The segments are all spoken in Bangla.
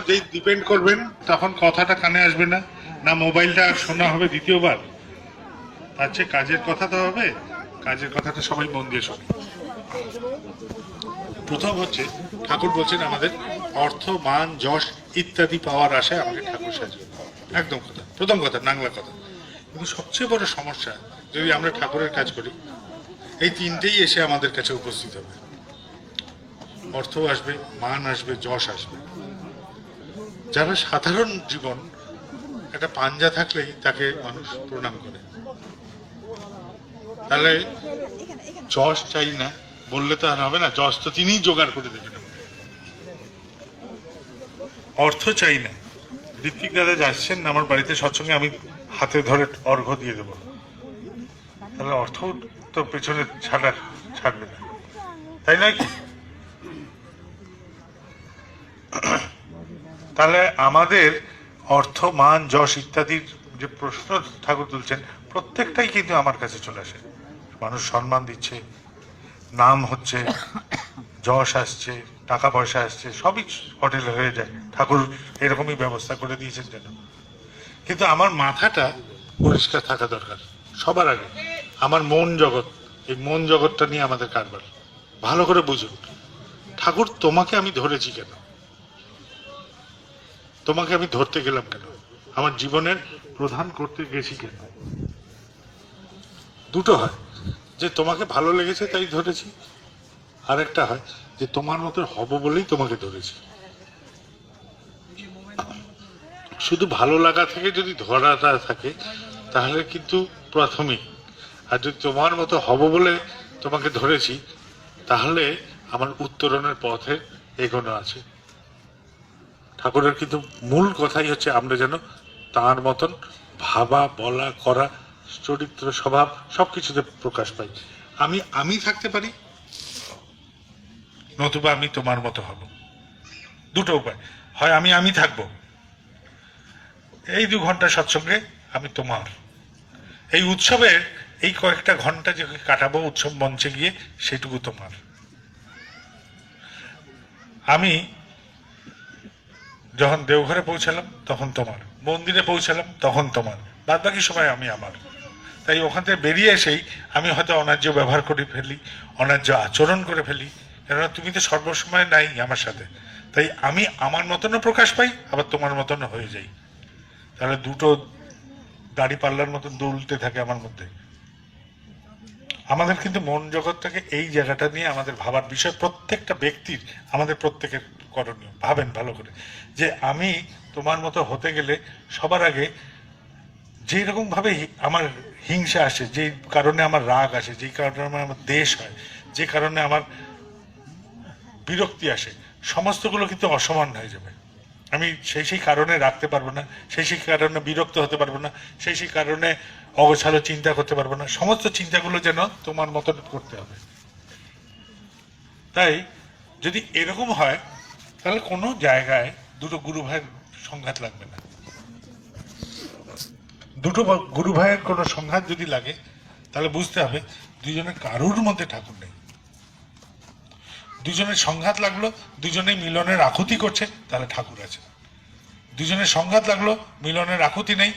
যেই ডিপেন্ড করবেন তখন কথাটা কানে আসবে না, না মোবাইলটা শোনা হবে দ্বিতীয়বার। তার চেয়ে কাজের কথা তো হবে, কাজের কথাটা সবাই মন দিয়ে শোনে। প্রথম হচ্ছে ঠাকুর বলছেন আমাদের অর্থ মান যশ ইত্যাদি পাওয়ার আশায় আমাকে ঠাকুর সাজিয়ে, একদম কথা, প্রথম কথা, নাংলা কথা। কিন্তু সবচেয়ে বড় সমস্যা, যদি আমরা ঠাকুরের কাজ করি, এই তিনটেই এসে আমাদের কাছে উপস্থিত হবে। অর্থ আসবে, মান আসবে, যশ আসবে। যারা সাধারণ জীবন, একটা পাঞ্জা থাকলেই তাকে মানুষ প্রণাম করে, তাহলে যশ চাই না বললে তো আর হবে না, যশ তো তিনিই জোগাড় করে দেবেন। অর্থ চাই না, ঋত্বিক দাদা যাচ্ছেন আমার বাড়িতে সৎসঙ্গে, আমি হাতে ধরে অর্ঘ্য দিয়ে দেবো, তাহলে অর্থ তো পেছনে ছাড়বে না, তাই নয় কি? তাহলে আমাদের অর্থ মান যশ ইত্যাদির যে প্রশ্ন ঠাকুর তুলছেন, প্রত্যেকটাই কিন্তু আমার কাছে চলে আসে। মানুষ সম্মান দিচ্ছে, নাম হচ্ছে, যশ আসছে, টাকা পয়সা আসছে, সবই হোটেলে হয়ে যায়। ঠাকুর এরকমই ব্যবস্থা করে দিয়েছেন যেন। কিন্তু আমার মাথাটা পরিষ্কার থাকা দরকার সবার আগে। আমার মন জগৎ, এই মন জগৎটা নিয়ে আমাদের কারবার ভালো করে বুঝুন। ঠাকুর তোমাকে আমি ধরেছি কেন, তোমাকে আমি ধরতে গেলাম কেন, আমার জীবনের প্রধান করতে গেছি কেন? দুটো হয়, যে তোমাকে ভালো লেগেছে তাই ধরেছি, আরেকটা হয় যে তোমার মতো হব বলেই তোমাকে ধরেছি। শুধু ভালো লাগা থেকে যদি ধরাটা থাকে তাহলে কিন্তু প্রাথমিক, আর যদি তোমার মতো হব বলে তোমাকে ধরেছি তাহলে আমার উত্তরণের পথে এগোনো আছে। ঠাকুরের কিন্তু মূল কথাই হচ্ছে আমরা যেন তার মতন ভাবা, বলা, করা, চরিত্র, স্বভাব সবকিছুতে প্রকাশ পাই। আমি থাকতে পারি, নতুবা আমি তোমার মতো হব। দুটো উপায়, হয় আমি থাকবো, এই 2 ঘন্টা সৎসঙ্গে আমি তোমার, এই উৎসবে এই কয়েকটা ঘন্টা যে কাটাবো উৎসব মঞ্চে গিয়ে, সেটুকু তোমার। আমি যখন দেওঘরে পৌঁছালাম তখন তোমার, মন্দিরে পৌঁছালাম তখন তোমার, বাদ বাকি সময় আমি আমার। তাই ওখান থেকে বেরিয়ে এসেই আমি হয়তো অন্যায্য ব্যবহার করে ফেলি, অন্যায্য আচরণ করে ফেলি, কেননা তুমি তো সর্বসময় নাই আমার সাথে। তাই আমি আমার মতনও প্রকাশ পাই, আবার তোমার মতনও হয়ে যাই। তাহলে দুটো দাড়ি পাল্লার মতন দুলতে থাকে আমার মধ্যে। আমাদের কিন্তু মন জগৎটাকে এই জায়গাটা নিয়ে আমাদের ভাবার বিষয়, প্রত্যেকটা ব্যক্তির, আমাদের প্রত্যেকের করণীয়। ভাবেন ভালো করে যে আমি তোমার মতো হতে গেলে সবার আগে যে রকম ভাবে আমার হিংসা আসে, যে কারণে আমার রাগ আসে, যে কারণে আমার দেশ হয়, যে কারণে আমার বিরক্তি আসে, সমস্তগুলো কিন্তু অসমান হয়ে যাবে। আমি সেই কারণে রাখতে পারবো না, সেই কারণে বিরক্ত হতে পারবো না, সেই কারণে অগোছালো চিন্তা করতে পারবো না। সমস্ত চিন্তাগুলো যেন তোমার মতন করতে হবে। তাই যদি এরকম হয় তাহলে কোনো জায়গায় দুটো গুরু ভাইয়ের সংঘাত লাগবে না। দুটো গুরু ভাইয়ের কোনো সংঘাত যদি লাগে তাহলে বুঝতে হবে দুজনের কারুর মধ্যে ঠাকুর নেই। দুজনের সংঘাত লাগলো, দুজনেই মিলনের আকুতি করছে, তাহলে ঠাকুর আছে। দুজনের সংঘাত লাগলো, মিলনের আকুতি নেই,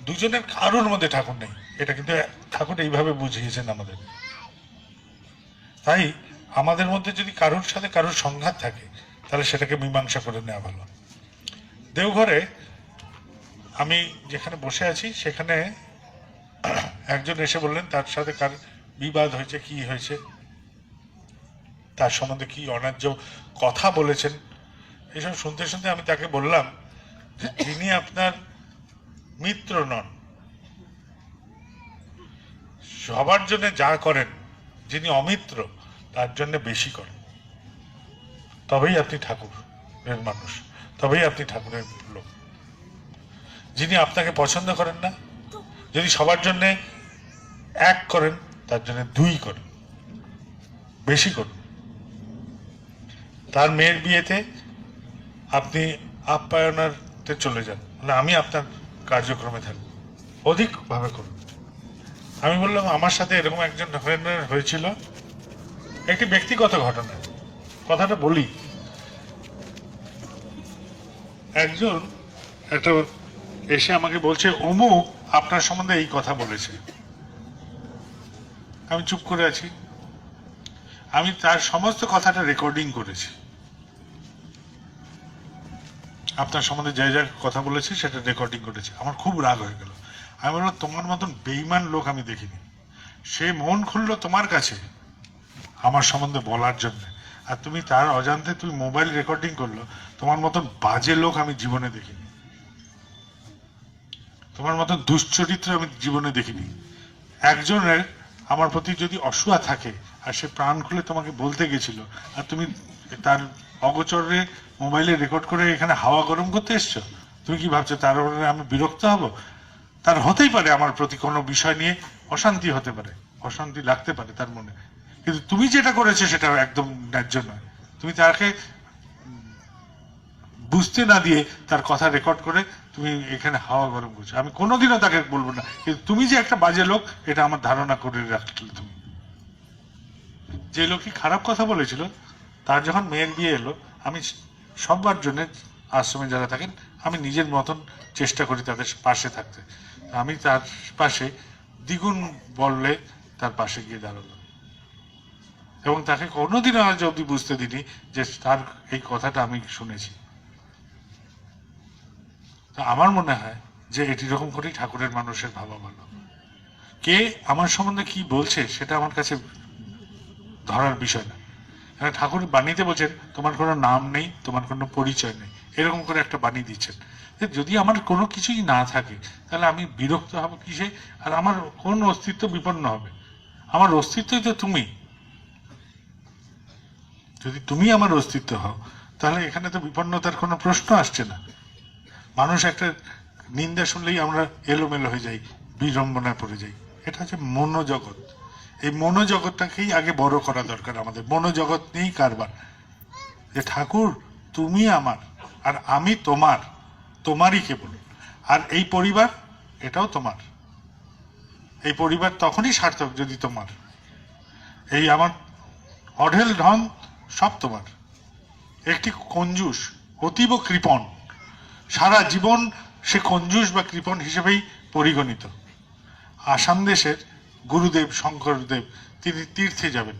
দুজনের কারুর মধ্যে ঠাকুর নেই। এটা কিন্তু ঠাকুর এইভাবে বুঝিয়েছেন আমাদের। তাই আমাদের মধ্যে যদি কারুর সাথে কারুর সংঘাত থাকে তাহলে সেটাকে মীমাংসা করে নেওয়া ভালো। দেওঘরে আমি যেখানে বসে আছি সেখানে একজন এসে বললেন তার সাথে কার বিবাদ হয়েছে, কি হয়েছে, তার সম্বন্ধে কি অন্যায্য কথা বলেছেন, এসব শুনতে শুনতে আমি তাকে বললাম যে যিনি আপনার মিত্র নন, সবার জন্য যা করেন, যিনি অমিত্র তার জন্য বেশি করেন, তবেই আপনি ঠাকুরের মানুষ, তবেই আপনি ঠাকুরের লোক। যিনি আপনাকে পছন্দ করেন না, যদি সবার জন্য 1 করেন, তার জন্য 2 করেন, বেশি করুন। তার মেয়ের বিয়েতে আপনি আপ্যায়নাতে চলে যান, মানে আমি আপনার কার্যক্রমে থাকবো, অধিকভাবে করুন। আমি বললাম আমার সাথে এরকম একজন হয়েছিল, একটি ব্যক্তিগত ঘটনা, কথাটা বলি। একজন একটা এসে আমাকে বলছে অমুক আপনার সম্বন্ধে এই কথা বলেছে। আমি চুপ করে আছি। আমি তার সমস্ত কথাটা রেকর্ডিং করেছি, আপনার সম্বন্ধে যা যা কথা বলেছি সেটা রেকর্ডিং করেছি। আমার খুব রাগ হয়ে গেল। আমি বললাম তোমার মতন বেইমান লোক আমি দেখিনি। সে মন খুললো তোমার কাছে আমার সম্বন্ধে বলার জন্য, আর তুমি তার অজান্তে তুমি মোবাইল রেকর্ডিং করলো। তোমার মতন বাজে লোক আমি জীবনে দেখিনি, তোমার মতন দুশ্চরিত্র আমি জীবনে দেখিনি। একজনের আমার প্রতি যদি অসূয়া থাকে আর সে প্রাণ খুলে তোমাকে বলতে গেছিল, আর তুমি তার অগোচরে মোবাইলে রেকর্ড করে এখানে হাওয়া গরম করতে এসছো, তুমি কি ভাবছো তার উপরে আমি বিরক্ত হব? তার হতেই পারে আমার প্রতি কোনো বিষয় নিয়ে অশান্তি হতে পারে, অশান্তি লাগতে পারে তার মনে, কিন্তু তুমি যেটা করেছো সেটা একদম ন্যায্য নয়। তুমি তাকে বুঝতে না দিয়ে তার কথা রেকর্ড করে তুমি এখানে হাওয়া গরম করছো। আমি কোনোদিনও তাকে বলবো না, কিন্তু তুমি যে একটা বাজে লোক এটা আমার ধারণা করে রাখলে। তুমি যে লোকই খারাপ কথা বলেছিল তার যখন মেয়ের বিয়ে এলো, আমি সবার জন্য আশ্রমে যারা থাকেন আমি নিজের মতন চেষ্টা করি তাদের পাশে থাকতে। আমি তার পাশে দ্বিগুণ বললে তার পাশে গিয়ে দাঁড়ালো, এবং তাকে কোনোদিনও আজ অব্দি বুঝতে দিনি যে তার এই কথাটা আমি শুনেছি। তো আমার মনে হয় যে এটি রকম করেই ঠাকুরের মানুষের ভাবা ভালো। কে আমার সম্বন্ধে কি বলছে সেটা আমার কাছে ধরার বিষয় না। ঠাকুর বাণীতে বলছেন তোমার কোনো নাম নেই, তোমার কোনো পরিচয় নেই, এরকম করে একটা বাণী দিচ্ছেন। যদি আমার কোনো কিছুই না থাকে তাহলে আমি বিরক্ত হব কিসে, আর আমার কোন অস্তিত্ব বিপন্ন হবে? আমার অস্তিত্বই তো তুমি। যদি তুমি আমার অস্তিত্ব হও তাহলে এখানে তো বিপন্নতার কোনো প্রশ্ন আসছে না। মানুষ একটা নিন্দা শুনলেই আমরা এলোমেলো হয়ে যাই, বিড়ম্বনায় পড়ে যাই। এটা হচ্ছে মনোজগৎ। এই মনোজগৎটাকেই আগে বড় করা দরকার আমাদের। মনোজগৎ নিয়েই কারবার, যে ঠাকুর তুমি আমার আর আমি তোমার, তোমারই কেবল। আর এই পরিবার এটাও তোমার। এই পরিবার তখনই সার্থক যদি তোমার। এই আমার অঢেল ধন সব তোমার। একটি কঞ্জুস অতীব কৃপণ, সারা জীবন সে কঞ্জুস বা কৃপণ হিসেবেই পরিগণিত। আসাম দেশের গুরুদেব শঙ্করদেব তিনি তীর্থে যাবেন,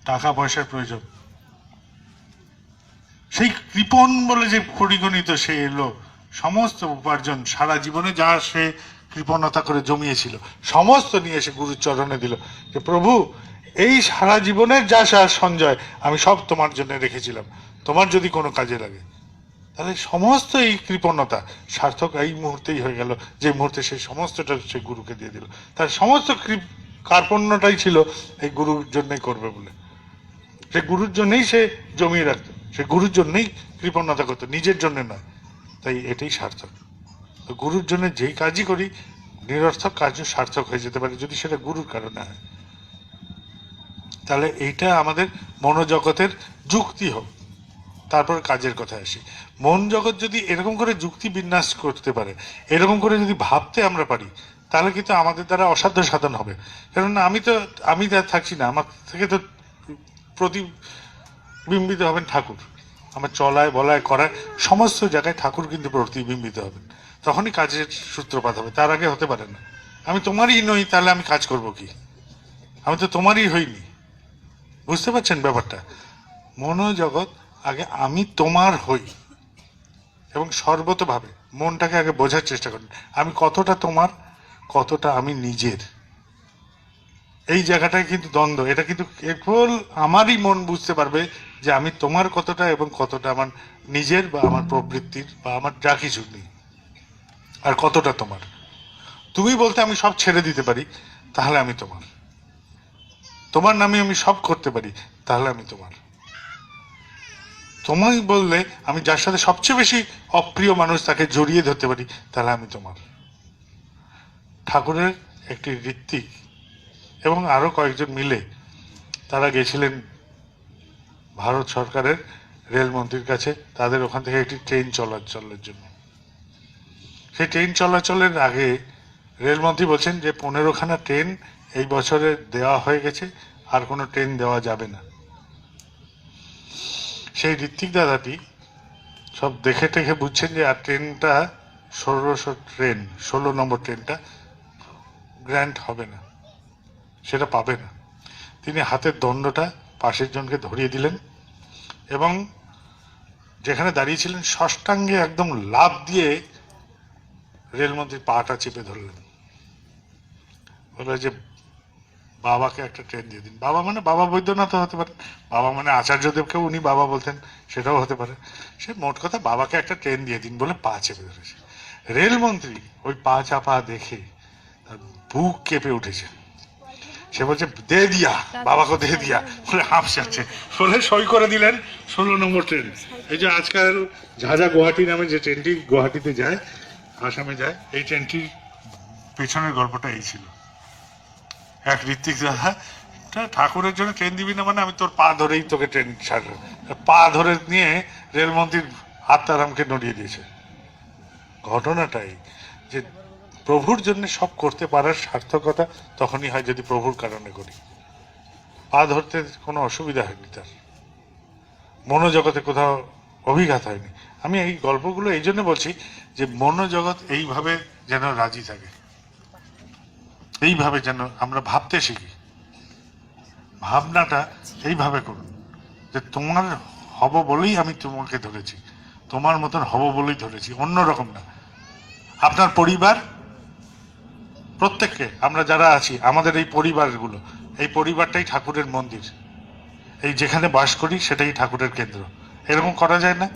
টাকা পয়সার প্রয়োজন, সেই কৃপণ বলে যে পরিগণিত সে এলো, সমস্ত উপার্জন সারা জীবনে যা সে কৃপণতা করে জমিয়েছিল সমস্ত নিয়ে এসে গুরুর চরণে দিল, যে প্রভু এই সারা জীবনের যা সঞ্চয় আমি সব তোমার জন্য রেখেছিলাম, তোমার যদি কোনো কাজে লাগে। তাহলে সমস্ত এই কৃপণতা সার্থক এই মুহূর্তেই হয়ে গেল, যে মুহূর্তে সে সমস্তটা সে গুরুকে দিয়ে দিল। তার সমস্ত কার্পণ্যটাই ছিল এই গুরুর জন্যই করবে বলে। সে গুরুর জন্যই সে জমিয়ে রাখতো, সে গুরুর জন্যই কৃপণতা করতো, নিজের জন্য নয়। তাই এটাই সার্থক। তো গুরুর জন্য যেই কাজই করি নিরর্থক কাজও সার্থক হয়ে যেতে পারে যদি সেটা গুরুর কারণে হয়। তাহলে এইটা আমাদের মনোজগতের যুক্তি হোক। তারপর কাজের কথা আসি। মন জগৎ যদি এরকম করে যুক্তি বিন্যাস করতে পারে, এরকম করে যদি ভাবতে আমরা পারি, তাহলে কিন্তু আমাদের দ্বারা অসাধ্য সাধন হবে। কারণ আমি থাকছি না, আমার থেকে তো প্রতিবিম্বিত হবেন ঠাকুর। আমার চলায় বলায় করায় সমস্ত জায়গায় ঠাকুর কিন্তু প্রতিবিম্বিত হবেন, তখনই কাজের সূত্রপাত হবে, তার আগে হতে পারে না। আমি তোমারই নই, তাহলে আমি কাজ করব কি? আমি তো তোমারই হইনি। বুঝতে পারছেন ব্যাপারটা? মনোজগৎ আগে আমি তোমার হই, এবং সর্বতভাবে মনটাকে আগে বোঝার চেষ্টা করেন আমি কতটা তোমার, কতটা আমি নিজের। এই জায়গাটায় কিন্তু দ্বন্দ্ব, এটা কিন্তু কেবল আমারই মন বুঝতে পারবে যে আমি তোমার কতটা এবং কতটা আমার নিজের বা আমার প্রবৃত্তির বা আমার যা কিছু নেই, আর কতটা তোমার। তুমি বলতে আমি সব ছেড়ে দিতে পারি, তাহলে আমি তোমার। তোমার নামে আমি সব করতে পারি, তাহলে আমি তোমার। তোমায় বললে আমি যার সাথে সবচেয়ে বেশি অপ্রিয় মানুষ তাকে জড়িয়ে ধরতে পারি, তাহলে আমি তোমার। ঠাকুরের একটি ঋত্বিক এবং আরো কয়েকজন মিলে তারা গেছিলেন ভারত সরকারের রেলমন্ত্রীর কাছে, তাদের ওখান থেকে একটি ট্রেন চলাচলের জন্য। সেই ট্রেন চলাচলের আগে রেলমন্ত্রী বলছেন যে 15খানা ট্রেন এই বছরে দেওয়া হয়ে গেছে, আর কোনো ট্রেন দেওয়া যাবে না। সেই ঋত্বিক দাদাটি সব দেখে টেখে বুঝছেন যে আর ট্রেনটা 16 নম্বর ট্রেনটা গ্র্যান্ড হবে না, সেটা পাবে না। তিনি হাতের দণ্ডটা পাশের জনকে ধরিয়ে দিলেন এবং যেখানে দাঁড়িয়েছিলেন ষষ্ঠাঙ্গে একদম লাফ দিয়ে রেলমন্ত্রীর পাটা চেপে ধরলেন, বলে যে বাবাকে একটা ট্রেন দিয়ে দিন। বাবা মানে বাবা বৈদ্যনাথ হতে পারে, বাবা মানে আচার্যদেবকেও উনি বাবা বলতেন, সেটাও হতে পারে। সে মোট কথা বাবাকে একটা ট্রেন দিয়ে দিন বলে পা চেপে ধরেছে। রেলমন্ত্রী ওই পা চাপা দেখে তার বুক কেঁপে উঠেছে। সে বলছে দে দিয়া, বাবাকে দে দিয়া বলে হাঁপসাচ্ছে, বলে সই করে দিলেন 16 নম্বর ট্রেন। এই যে আজকাল ঝাঝা গুয়াহাটি নামে যে ট্রেনটি গুয়াহাটিতে যায়, আসামে যায়, এই ট্রেনটির পেছনের গল্পটা এই ছিল। এক ঋত্বিক দাদা ঠাকুরের জন্য ট্রেন দিবি না মানে আমি তোর পা ধরেই তোকে ট্রেন ছাড়বো, পা ধরে নিয়ে রেলমন্ত্রীর আত্মারামকে নড়িয়ে দিয়েছে। ঘটনাটাই যে প্রভুর জন্য সব করতে পারার সার্থকতা তখনই হয় যদি প্রভুর কারণে করি। পা ধরতে কোনো অসুবিধা হয়নি, তার মনোজগতে কোথাও অভিঘাত হয়নি। আমি এই গল্পগুলো এই জন্য বলছি যে মনোজগৎ এইভাবে যেন রাজি থাকে, এইভাবে যেন আমরা ভাবতে শিখি। ভাবনাটা এইভাবে করুন যে তোমার হব বলেই আমি তোমাকে ধরেছি, তোমার মতন হব বলেই ধরেছি, অন্যরকম না। আপনার পরিবার, প্রত্যেককে আমরা যারা আছি, আমাদের এই পরিবারগুলো, এই পরিবারটাই ঠাকুরের মন্দির, এই যেখানে বাস করি সেটাই ঠাকুরের কেন্দ্র। এরকম করা যায় না?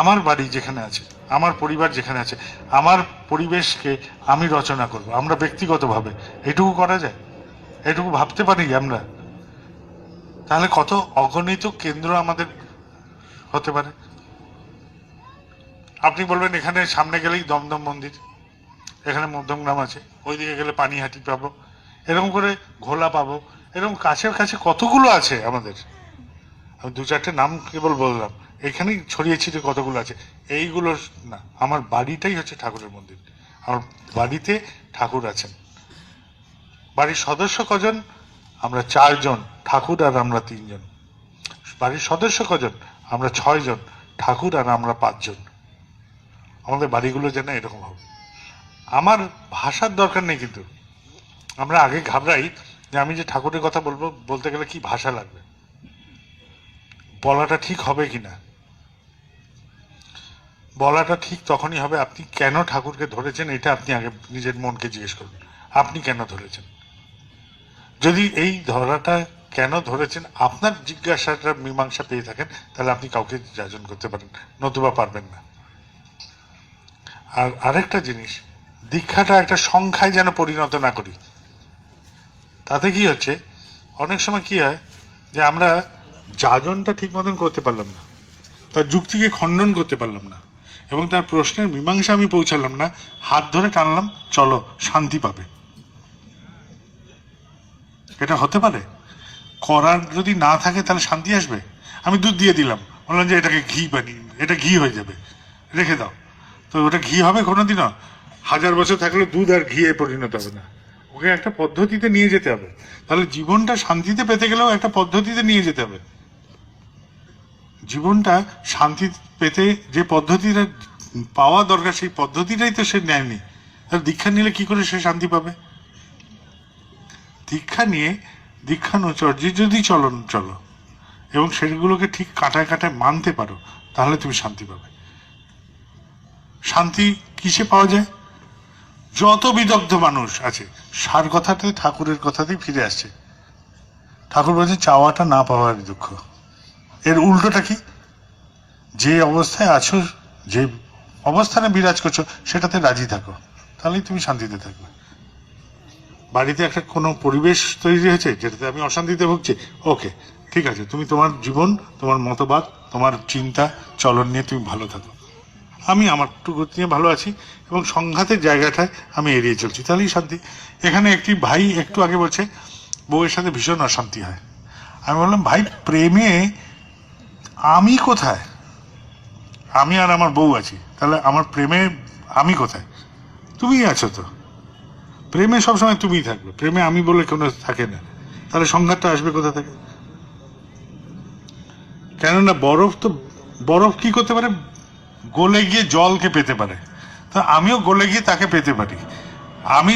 আমার বাড়ি যেখানে আছে, আমার পরিবার যেখানে আছে, আমার পরিবেশকে আমি রচনা করব, আমরা ব্যক্তিগতভাবে এটুকু করা যায়? এটুকু ভাবতে পারি আমরা? তাহলে কত অগণিত কেন্দ্র আমাদের হতে পারে। আপনি বলবেন এখানে সামনে গেলেই দমদম মন্দির, এখানে মধ্যমগ্রাম আছে, ওইদিকে গেলে পানিহাটি পাবো, এরকম করে ঘোলা পাবো, এরকম কাছের কাছে কতগুলো আছে আমাদের। আমি 2-4টে নাম কেবল বললাম, এখানেই ছড়িয়ে ছিটিয়ে কতগুলো আছে। এইগুলো না, আমার বাড়িটাই হচ্ছে ঠাকুরের মন্দির। আমার বাড়িতে ঠাকুর আছেন। বাড়ির সদস্য কজন? আমরা 4 জন, ঠাকুর আর আমরা 3 জন। বাড়ির সদস্য কজন? আমরা 6 জন, ঠাকুর আর আমরা 5 জন। আমাদের বাড়িগুলো যেন এরকম হবে। আমার ভাষার দরকার নেই, কিন্তু আমরা আগে ঘাবড়াই যে আমি যে ঠাকুরের কথা বলবো, বলতে গেলে কি ভাষা লাগবে, বলাটা ঠিক হবে কিনা। বলাটা ঠিক তখনই হবে আপনি কেন ঠাকুরকে ধরেছেন, এটা আপনি আগে নিজের মনকে জিজ্ঞেস করুন, আপনি কেন ধরেছেন। যদি এই ধরাটা কেন ধরেছেন আপনার জিজ্ঞাসাটা মীমাংসা পেয়ে থাকেন, তাহলে আপনি কাউকে যাজন করতে পারেন, নতুবা পারবেন না। আর আরেকটা জিনিস, দীক্ষাটা একটা সংখ্যায় যেন পরিণত না করি। তাতে কি হচ্ছে, অনেক সময় কি হয় যে আমরা যাজনটা ঠিক মতন করতে পারলাম না, তার যুক্তিকে খণ্ডন করতে পারলাম না, এবং তার প্রশ্নের মীমাংসা আমি পৌঁছালাম না, হাত ধরে টানলাম, চলো শান্তি পাবে। এটা হতে পারে? করার যদি না থাকে তাহলে শান্তি আসবে? আমি দুধ দিয়ে দিলাম, বললাম যে এটাকে ঘি বানিয়ে, এটা ঘি হয়ে যাবে, রেখে দাও, তো ওটা ঘি হবে কোনোদিনও? 1000 বছর থাকলে দুধ আর ঘিয়ে পরিণত হবে না। ওকে একটা পদ্ধতিতে নিয়ে যেতে হবে। তাহলে জীবনটা শান্তিতে পেতে গেলেও একটা পদ্ধতিতে নিয়ে যেতে হবে। জীবনটা শান্তি পেতে যে পদ্ধতিটা পাওয়া দরকার, সেই পদ্ধতিটাই তো সে নেয়নি। তাহলে দীক্ষা নিলে কি করে সে শান্তি পাবে? দীক্ষা নিয়ে দীক্ষানুচর্যে যদি চলো এবং সেগুলোকে ঠিক কাটায় কাটায় মানতে পারো, তাহলে তুমি শান্তি পাবে। শান্তি কিসে পাওয়া যায়? যত বিদগ্ধ মানুষ আছে সার কথাতে, ঠাকুরের কথাতেই ফিরে আসছে। ঠাকুর বলছে চাওয়াটা না পাওয়ার দুঃখ। এর উল্টোটা কি? যে অবস্থায় আছো, যে অবস্থানে বিরাজ করছো, সেটাতে রাজি থাকো, তাহলেই তুমি শান্তিতে থাকবে। বাড়িতে একটা কোনো পরিবেশ তৈরি হয়েছে যেটাতে আমি অশান্তিতে ভুগছি, ওকে ঠিক আছে, তুমি তোমার জীবন, তোমার মতবাদ, তোমার চিন্তা চলন নিয়ে তুমি ভালো থাকো, আমি আমারটুকু নিয়ে ভালো আছি এবং সংঘাতের জায়গাটায় আমি এড়িয়ে চলছি, তাহলেই শান্তি। এখানে একটি ভাই একটু আগে বলছে বউয়ের সাথে ভীষণ অশান্তি হয়। আমি বললাম ভাই, প্রেমে আমি কোথায়? আমি আর আমার বউ আছি, তাহলে আমার প্রেমে আমি কোথায়? তুমিই আছো তো। প্রেমে সবসময় তুমিই থাকবে, প্রেমে আমি বলে কোনো থাকে না। তাহলে সংঘাতটা আসবে কোথা থেকে? কেননা বরফ তো বরফ কি করতে পারে, গলে গিয়ে জলকে পেতে পারে। তা আমিও গলে গিয়ে তাকে পেতে পারি। আমি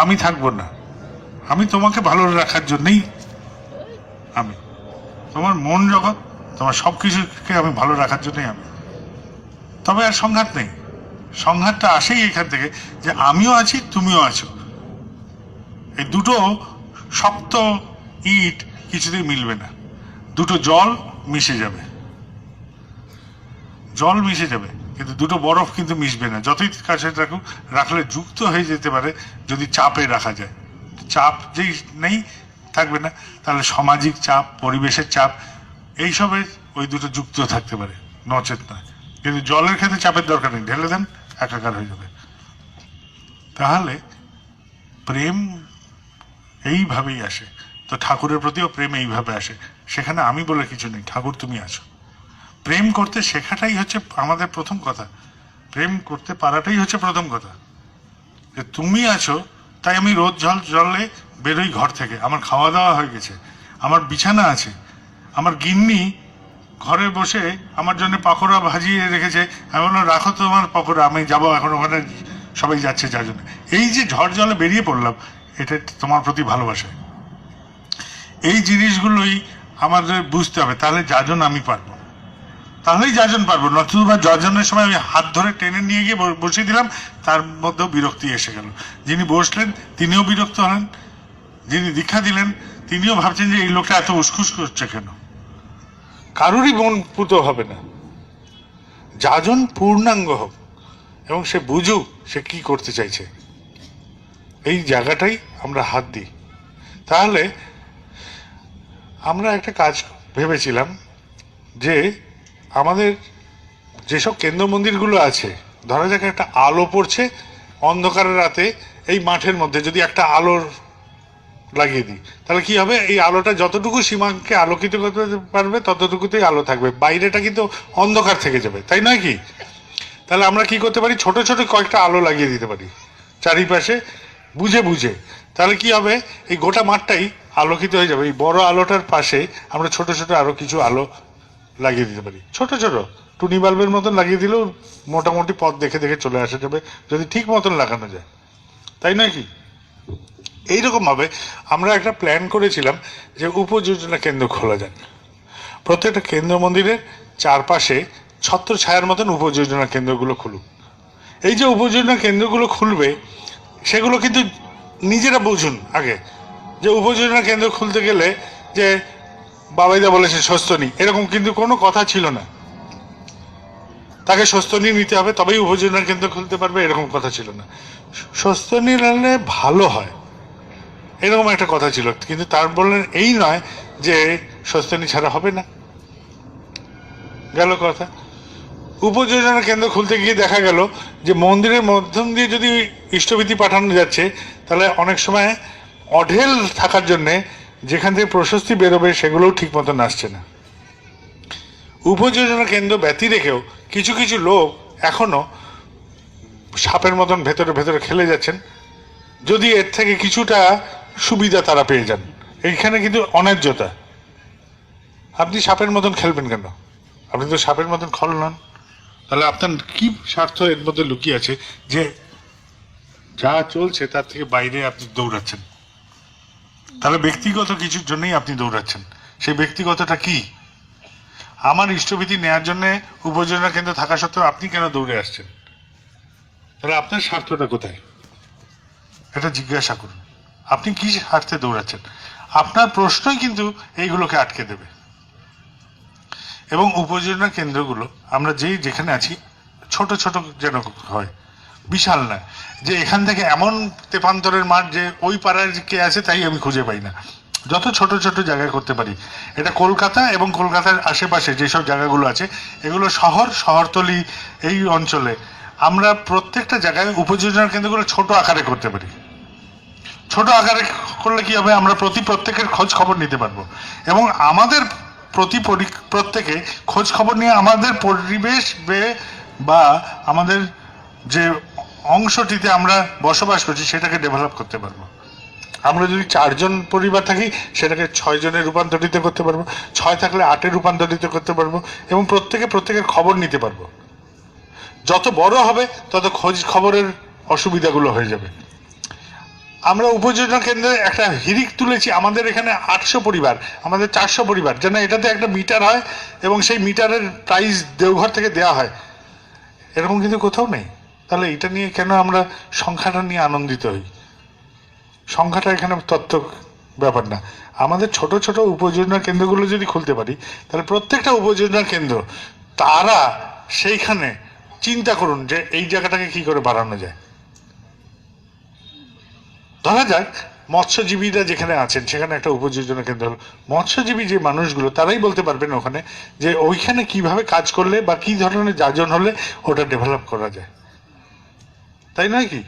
আমি থাকবো না, আমি তোমাকে ভালো রাখার জন্যই, আমি তোমার মন জগৎ, তোমার সব কিছুকে আমি ভালো রাখার জন্যই আমি। তবে আর সংঘাত নেই, সংঘাতটা আসেই এখান থেকে যে আমিও আছি, তুমিও আছো। এই দুটো শক্ত ইট কিছুতেই মিলবে না, দুটো জল মিশে যাবে, জল মিশে যাবে, কিন্তু দুটো বরফ কিন্তু মিশবে না। যতই কাছে রাখলে যুক্ত হয়ে যেতে পারে যদি চাপে রাখা যায়। চাপ যেই নেই থাকবে না, তাহলে সামাজিক চাপ, পরিবেশের চাপ, এইসবে ওই দুটো যুক্ত থাকতে পারে, নচেত নয়। কিন্তু জলের ক্ষেত্রে চাপের দরকার নেই, ঢেলে দেন একাকার হয়ে যাবে। তাহলে প্রেম এইভাবেই আসে। তো ঠাকুরের প্রতিও প্রেম এইভাবে আসে। সেখানে আমি বলে কিছু নেই, ঠাকুর তুমি আছো। প্রেম করতে শেখাটাই হচ্ছে আমাদের প্রথম কথা, প্রেম করতে পারাটাই হচ্ছে প্রথম কথা। যে তুমি আছো তাই আমি রোজ জলে বেরোই ঘর থেকে, আমার খাওয়া দাওয়া হয়ে গেছে, আমার বিছানা আছে, আমার গিন্নি ঘরে বসে আমার জন্য পাকোড়া ভাজিয়ে রেখেছে, আমি বললাম রাখো তোমার পাকোড়া, আমি যাবো এখন, ওখানে সবাই যাচ্ছে যার জন্য। এই যে ঝড় জলে বেরিয়ে পড়লাম, এটা তোমার প্রতি ভালোবাসা। এই জিনিসগুলোই আমাদের বুঝতে হবে, তাহলে যাজন আমি পারবো, তাহলেই যাজন পারবো। নতুবা যাজনের সময় আমি হাত ধরে টেনে নিয়ে গিয়ে বসিয়ে দিলাম, তার মধ্যেও বিরক্তি এসে গেল। যিনি বসলেন তিনিও বিরক্ত হলেন, যিনি দীক্ষা দিলেন তিনিও ভাবছেন যে এই লোকটা এত উসখুস করছে কেন। কারোরই মন পুত হবে না। যাজন পূর্ণাঙ্গ হোক এবং সে বুঝুক সে কি করতে চাইছে, এই জায়গাটাই আমরা হাত দিই। তাহলে আমরা একটা কাজ ভেবেছিলাম যে আমাদের যেসব কেন্দ্র মন্দিরগুলো আছে, ধরা যাক একটা আলো পড়ছে অন্ধকারের রাতে, এই মাঠের মধ্যে যদি একটা আলোর লাগিয়ে দিই, তাহলে কি হবে, এই আলোটা যতটুকু সীমাকে আলোকিত করতে পারবে ততটুকুতেই আলো থাকবে, বাইরেটা কিন্তু অন্ধকার থেকে যাবে, তাই নয় কি? তাহলে আমরা কি করতে পারি, ছোট ছোট কয়েকটা আলো লাগিয়ে দিতে পারি চারিপাশে, বুঝে বুঝে। তাহলে কি হবে, এই গোটা মাঠটাই আলোকিত হয়ে যাবে। এই বড় আলোটার পাশে আমরা ছোট ছোট আরো কিছু আলো লাগিয়ে দিতে পারি, ছোট ছোট টুনি বাল্বের মতন লাগিয়ে দিলেও মোটামুটি পথ দেখে দেখে চলে আসা যাবে, যদি ঠিক মতন লাগানো যায়, তাই নয় কি? এইরকম ভাবে আমরা একটা প্ল্যান করেছিলাম যে উপযোজনা কেন্দ্র খোলা যাক। প্রত্যেকটা কেন্দ্র মন্দিরের চারপাশে ছত্র ছায়ার মতন উপযোজনা কেন্দ্রগুলো খুলুক। এই যে উপযোজনা কেন্দ্রগুলো খুলবে, সেগুলো কিন্তু নিজেরা বুঝুন আগে, যে উপযোজনা কেন্দ্র খুলতে গেলে যে বাবাইদা বলেছে স্বস্তিনী, এরকম কিন্তু কোনো কথা ছিল না। তাকে স্বস্তিনী নিতে হবে তবেই উপযোজনা কেন্দ্র খুলতে পারবে, এরকম কথা ছিল না। স্বস্তিনী নিলে ভালো হয়, এরকম একটা কথা ছিল। কিন্তু তার বললেন এই নয় যে স্বস্তিনী ছাড়া হবে না, গেল কথা। উপযোজনা কেন্দ্র খুলতে গিয়ে দেখা গেল যে মন্দিরের মাধ্যম দিয়ে যদি ইষ্টভীতি পাঠানো যাচ্ছে, তাহলে অনেক সময় অঢেল থাকার জন্যে যেখান থেকে প্রশস্তি বেরোবে সেগুলোও ঠিক মতন আসছে না। উপযোজনা কেন্দ্র ব্যতী রেখেও কিছু কিছু লোক এখনো সাপের মতন ভেতরে ভেতরে খেলে যাচ্ছেন, যদি এর থেকে কিছুটা সুবিধা তারা পেয়ে যান। এইখানে কিন্তু অন্যায্যতা। আপনি সাপের মতন খেলবেন কেন? আপনি তো সাপের মতন খল নন। তাহলে আপনার কি স্বার্থ এর মধ্যে লুকিয়ে আছে যে যা চলছে তার থেকে বাইরে আপনি দৌড়াচ্ছেন? তাহলে ব্যক্তিগত কিছুর জন্যই আপনি দৌড়াচ্ছেন। সেই ব্যক্তিগতটা কি? আমার ইষ্টভীতি নেওয়ার জন্য উপযোজনা কেন্দ্র থাকা সত্ত্বেও আপনি কেন দৌড়ে আসছেন? তাহলে আপনার স্বার্থটা কোথায়, এটা জিজ্ঞাসা করুন। আপনি কি স্বার্থে দৌড়াচ্ছেন? আপনার প্রশ্নই কিন্তু এইগুলোকে আটকে দেবে। এবং উপযোজনা কেন্দ্রগুলো আমরা যেখানে আছি ছোট ছোট যেন হয়, বিশাল না যে এখান থেকে এমন তেপান্তরের মাঠ যে ওই পাড়ায় কে আছে তাই আমি খুঁজে পাই না। যত ছোট ছোট জায়গায় করতে পারি। এটা কলকাতা এবং কলকাতার আশেপাশে যেসব জায়গাগুলো আছে, এগুলো শহরতলি এই অঞ্চলে আমরা প্রত্যেকটা জায়গায় উপযোজনা কেন্দ্রগুলো ছোট আকারে করতে পারি। ছোট আকারে করলে কি হবে, আমরা প্রত্যেকের খোঁজ খবর নিতে পারবো এবং আমাদের প্রত্যেকে খোঁজ খবর নিয়ে আমাদের পরিবেশ বা আমাদের যে অংশটিতে আমরা বসবাস করছি সেটাকে ডেভেলপ করতে পারবো। আমরা যদি 4 জন পরিবার থাকি সেটাকে 6 জনে রূপান্তরিত করতে পারবো, 6 থাকলে 8-এ রূপান্তরিত করতে পারবো, এবং প্রত্যেকের খবর নিতে পারবো। যত বড় হবে তত খোঁজ খবরের অসুবিধাগুলো হয়ে যাবে। আমরা উপযোজনা কেন্দ্রে একটা হিড়িক তুলেছি, আমাদের এখানে 800 পরিবার, আমাদের 400 পরিবার, যেন এটাতে একটা মিটার হয় এবং সেই মিটারের প্রাইস দেওঘর থেকে দেওয়া হয়, এরকম কিন্তু কোথাও নেই। তাহলে এটা নিয়ে কেন আমরা সংখ্যাটা নিয়ে আনন্দিত হই? সংখ্যাটা এখানে তত্ত্ব ব্যাপার না। আমাদের ছোট ছোট উপযোজনা কেন্দ্রগুলো যদি খুলতে পারি, তাহলে প্রত্যেকটা উপযোজনা কেন্দ্র তারা সেইখানে চিন্তা করুন যে এই জায়গাটাকে কি করে বাড়ানো যায়। ধরা যাক মৎস্যজীবীরা যেখানে আছেন সেখানে একটা উপযোজনা কেন্দ্র হলো, মৎস্যজীবী যে মানুষগুলো তারাই বলতে পারবেন ওখানে যে ওইখানে কিভাবে কাজ করলে বা কি ধরনের যাজন হলে ওটা ডেভেলপ করা যায়, তাই নয় কি?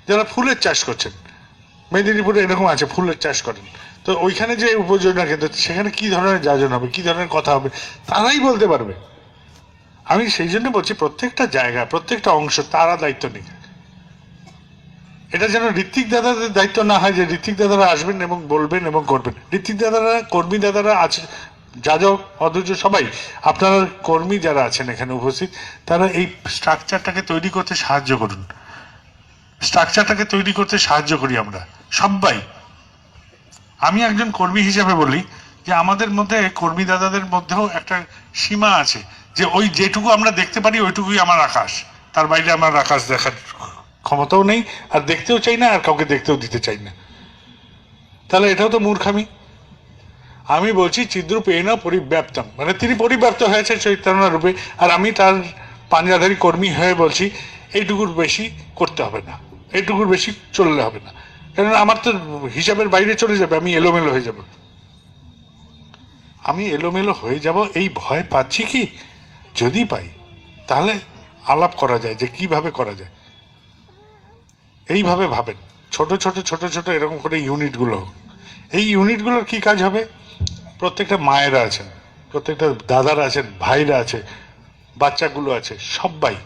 যারা ফুলের চাষ করছেন, মেদিনীপুরে এরকম আছে ফুলের চাষ করেন, তো ওইখানে যে উপযোজনা কেন্দ্র সেখানে কি ধরনের যাজন হবে, কি ধরনের কথা হবে, তারাই বলতে পারবে। আমি সেই জন্য বলছি প্রত্যেকটা জায়গা, প্রত্যেকটা অংশ তারা দায়িত্ব নিক। এটা যেন ঋত্বিক দাদাদের দায়িত্ব না হয় যে ঋত্বিক দাদারা আসবেন এবং বলবেন এবং করবেন। ঋত্বিক দাদারা, কর্মী দাদারা আছে, যাজক অধৈর্য সবাই, আপনারা কর্মী যারা আছেন এখানে উপস্থিত, তারা এই স্ট্রাকচারটাকে তৈরি করতে সাহায্য করুন। স্ট্রাকচারটাকে তৈরি করতে সাহায্য করি আমরা সবাই। আমি একজন কর্মী হিসেবে বলি যে আমাদের মধ্যে, কর্মী দাদাদের মধ্যেও একটা সীমা আছে, যে ওই যেটুকু আমরা দেখতে পারি ওইটুকুই আমার আকাশ, তার বাইরে আমার আকাশ দেখার ক্ষমতাও নেই, আর দেখতেও চাই না, আর কাউকে দেখতেও দিতে চাই না। তাহলে এটাও তো মূর্খামি। আমি বলছি চিদ্রূপ এনা পরিব্যাপ্তম, মানে তিনি পরিব্যাপ্ত হয়েছে চৈতন্য রূপে, আর আমি তার পাঞ্জাধারী কর্মী হয়ে বলছি এইটুকুর বেশি করতে হবে না, এইটুকুর বেশি চললে হবে না, কারণ আমার তো হিসাবের বাইরে চলে যাবে, আমি এলোমেলো হয়ে যাব। আমি এলোমেলো হয়ে যাব এই ভয় পাচ্ছি কি? যদি পাই তাহলে আলাপ করা যায় যে কিভাবে করা যায়। এইভাবে ভাবেন, ছোট ছোট ছোট ছোট এরকম করে ইউনিটগুলো। এই ইউনিটগুলোর কি কাজ হবে? প্রত্যেকটা মায়েরা আছেন, প্রত্যেকটা দাদারা আছেন, ভাইরা আছে, বাচ্চাগুলো আছে, সবাই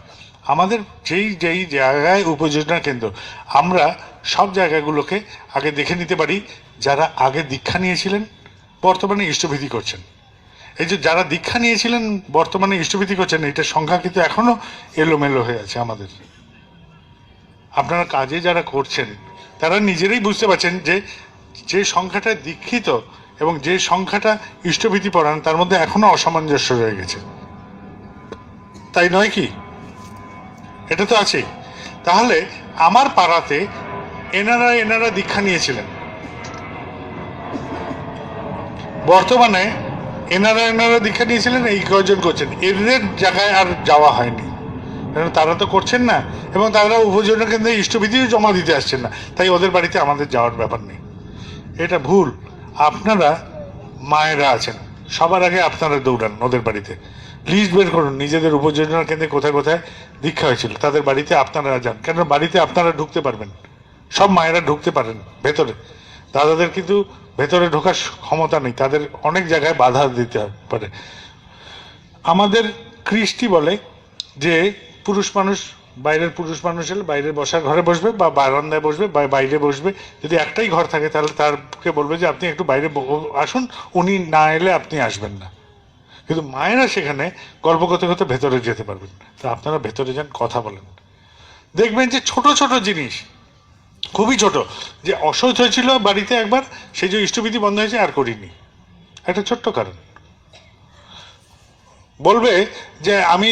আমাদের যেই যেই জায়গায় উপযোজনা কেন্দ্র, আমরা সব জায়গাগুলোকে আগে দেখে নিতে পারি। যারা আগে দীক্ষা নিয়েছিলেন বর্তমানে ইষ্টবিধি করছেন, এই যে যারা দীক্ষা নিয়েছিলেন বর্তমানে ইষ্টবিধি করছেন, এটার সংখ্যা কিন্তু এখনো এলোমেলো হয়ে আছে আমাদের। আপনারা কাজে যারা করছেন তারা নিজেরাই বুঝতে পারছেন যে যে সংখ্যাটা দীক্ষিত এবং যে সংখ্যাটা ইষ্টবিধি পড়ান তার মধ্যে এখনো অসামঞ্জস্য রয়ে গেছে, তাই নয় কি? এটা তো আছে। তাহলে আমার পাড়াতে এনারা দীক্ষা নিয়েছিলেন, বর্তমানে এনারা দীক্ষা নিয়েছিলেন, এই কয়জন করছেন, এদের জায়গায় আর যাওয়া হয়নি, কারণ তারা তো করছেন না এবং তারা উপযোজনা কেন্দ্রে ইষ্টবিধিও জমা দিতে আসছেন না, তাই ওদের বাড়িতে আমাদের যাওয়ার ব্যাপার নেই। এটা ভুল। আপনারা মায়েরা আছেন, সবার আগে আপনারা দৌড়ান ওদের বাড়িতে, লিস্ট বের করুন নিজেদের উপযোজনা কেন্দ্রে কোথায় কোথায় দীক্ষা হয়েছিল, তাদের বাড়িতে আপনারা যান, কেন বাড়িতে আপনারা ঢুকতে পারবেন, সব মায়েরা ঢুকতে পারেন ভেতরে, দাদাদের কিন্তু ভেতরে ঢোকার ক্ষমতা নেই, তাদের অনেক জায়গায় বাধা দিতে পারে। আমাদের কৃষ্টি বলে যে পুরুষ মানুষ, বাইরের পুরুষ মানুষ এলে বাইরের বসার ঘরে বসবে বা বারান্দায় বসবে বা বাইরে বসবে, যদি একটাই ঘর থাকে তাহলে তারকে বলবে যে আপনি একটু বাইরে আসুন, উনি না এলে আপনি আসবেন না। কিন্তু মায়েরা সেখানে গল্প করতে করতে ভেতরে যেতে পারবেন, তো আপনারা ভেতরে যান, কথা বলেন, দেখবেন যে ছোট ছোট জিনিস, খুবই ছোট, যে অসহ্য হয়েছিল বাড়িতে একবার, সেই যে ইষ্টবিধি বন্ধ হয়েছে আর করিনি, একটা ছোট্ট কারণ। বলবে যে আমি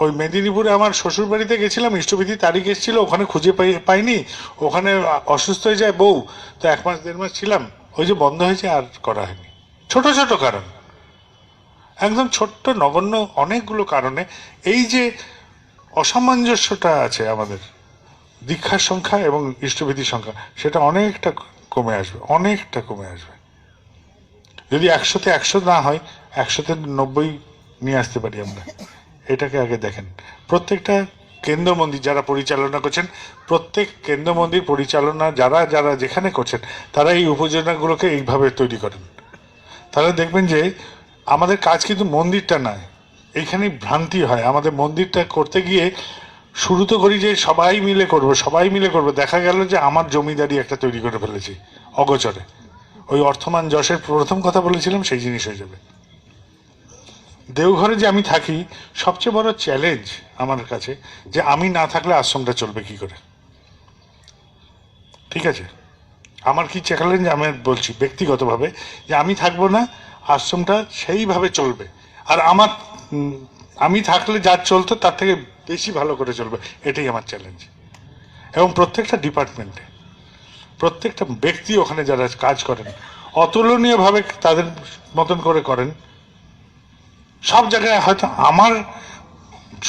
ওই মেদিনীপুরে আমার শ্বশুর বাড়িতে গেছিলাম, ইষ্টবিধি তারিখ এসেছিল, ওখানে খুঁজে পাইনি, ওখানে অসুস্থ হয়ে যায় বউ, তো 1 মাস 1.5 মাস ছিলাম, ওই যে বন্ধ হয়েছে আর করা হয়নি। ছোট ছোট কারণ, একদম ছোট্ট নগণ্য অনেকগুলো কারণে এই যে অসামঞ্জস্যটা আছে আমাদের দীক্ষার সংখ্যা এবং ইষ্টবিধির সংখ্যা, সেটা অনেকটা কমে আসবে, অনেকটা কমে আসবে। যদি 100-তে 100 না হয়, 100-তে 90 নিয়ে আসতে পারি আমরা। এটাকে আগে দেখেন। প্রত্যেকটা কেন্দ্র মন্দির যারা পরিচালনা করছেন, প্রত্যেক কেন্দ্র মন্দির পরিচালনা যারা যারা যেখানে করছেন, তারা এই উপযোজনাগুলোকে এইভাবে তৈরি করেন। তাহলে দেখবেন যে আমাদের কাজ কিন্তু মন্দিরটা নয়, এইখানেই ভ্রান্তি হয়। আমাদের মন্দিরটা করতে গিয়ে শুরু তো করি যে সবাই মিলে করবো, দেখা গেল যে আমার জমিদারি একটা তৈরি করে ফেলেছি অগোচরে। ওই অর্থমান যশের প্রথম কথা বলেছিলাম সেই জিনিস হয়ে যাবে। দেওঘরে যে আমি থাকি, সবচেয়ে বড় চ্যালেঞ্জ আমার কাছে যে আমি না থাকলে আশ্রমটা চলবে কি করে। ঠিক আছে, আমার কি চ্যালেঞ্জ আমি বলছি ব্যক্তিগতভাবে, যে আমি থাকবো না, আশ্রমটা সেইভাবে চলবে, আর আমি থাকলে যা চলতো তার থেকে বেশি ভালো করে চলবে, এটাই আমার চ্যালেঞ্জ। এবং প্রত্যেকটা ডিপার্টমেন্টে প্রত্যেকটা ব্যক্তি ওখানে যারা কাজ করেন অতুলনীয়ভাবে তাদের মতন করে করেন। সব জায়গায় হয়তো আমার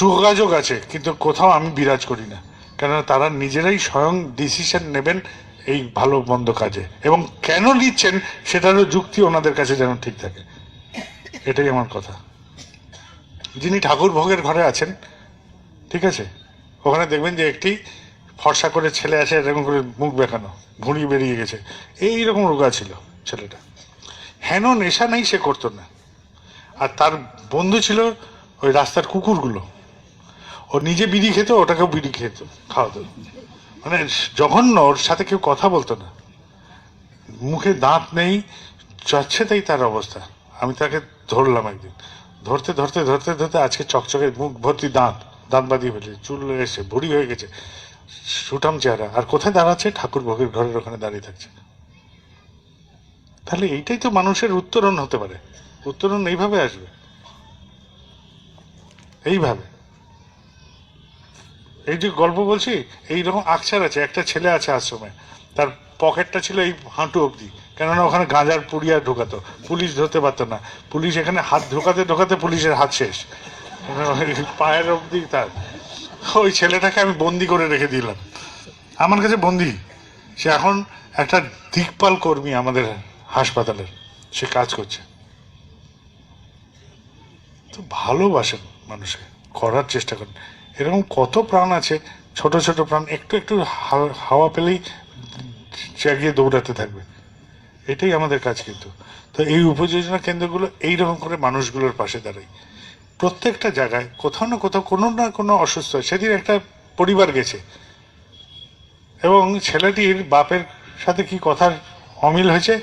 যোগাযোগ আছে, কিন্তু কোথাও আমি বিরাজ করি না, কেননা তারা নিজেরাই স্বয়ং ডিসিশন নেবেন এই ভালো মন্দ কাজে, এবং কেন নিচ্ছেন সেটারও যুক্তি ওনাদের কাছে যেন ঠিক থাকে। এটাই আমার কথা। যিনি ঠাকুর ভোগের ঘরে আছেন, ঠিক আছে, ওখানে দেখবেন যে একটি ফর্সা করে ছেলে আছে, এরকম করে মুখ বেঁকানো, ভুঁড়ি বেরিয়ে গেছে, এইরকম রোগা ছিল ছেলেটা। হেন নেশা নেই, সে করতো না। আর তার বন্ধু ছিল ওই রাস্তার কুকুরগুলো, ও নিজে বিড়ি খেত, ওটাকেও বিড়ি খাওয়াতো, মানে জঘন্য। ওর সাথে কেউ কথা বলতো না, মুখে দাঁত নেই, যাচ্ছে তাই তার অবস্থা। আমি তাকে ধরলাম একদিন, ধরতে ধরতে ধরতে ধরতে আজকে চকচকে মুখ ভর্তি দাঁত বাঁধিয়ে ফেলেছে, চুল এসে ভুড়ি হয়ে গেছে, সুঠাম চেহারা। আর কোথায় দাঁড়াচ্ছে? ঠাকুর ভোগের ঘরের ওখানে দাঁড়িয়ে থাকছে। তাহলে এইটাই তো মানুষের উত্তরণ হতে পারে। উত্তরণ এইভাবে আসবে, এইভাবে। এই যে গল্প বলছি, এইরকম আকছার আছে। একটা ছেলে আছে আশ্রমে, তার পকেটটা ছিল এই হাঁটু অবধি, কেননা ওখানে গাঁজার পুড়িয়া ঢোকাতো, পুলিশ ধরতে পারতো না। পুলিশ এখানে হাত ঢোকাতে ঢোকাতে পুলিশের হাত শেষ, পায়ের অবধি তার। ওই ছেলেটাকে আমি বন্দি করে রেখে দিলাম আমার কাছে, বন্দি। সে এখন একটা দিকপাল কর্মী আমাদের হাসপাতালের, সে কাজ করছে। তো ভালোবাসেন মানুষকে, করার চেষ্টা করেন। এরকম কত প্রাণ আছে, ছোট ছোট প্রাণ, একটু একটু হাওয়া পেলেই জাগিয়ে দৌড়াতে থাকবে। এটাই আমাদের কাজ। কিন্তু তো এই উপযোজনা কেন্দ্রগুলো এইরকম করে মানুষগুলোর পাশে দাঁড়ায়। প্রত্যেকটা জায়গায় কোথাও না কোথাও কোনো না কোনো অসুস্থ। সেদিন একটা পরিবার গেছে, এবং ছেলেটির বাপের সাথে কি কথার অমিল হয়েছে,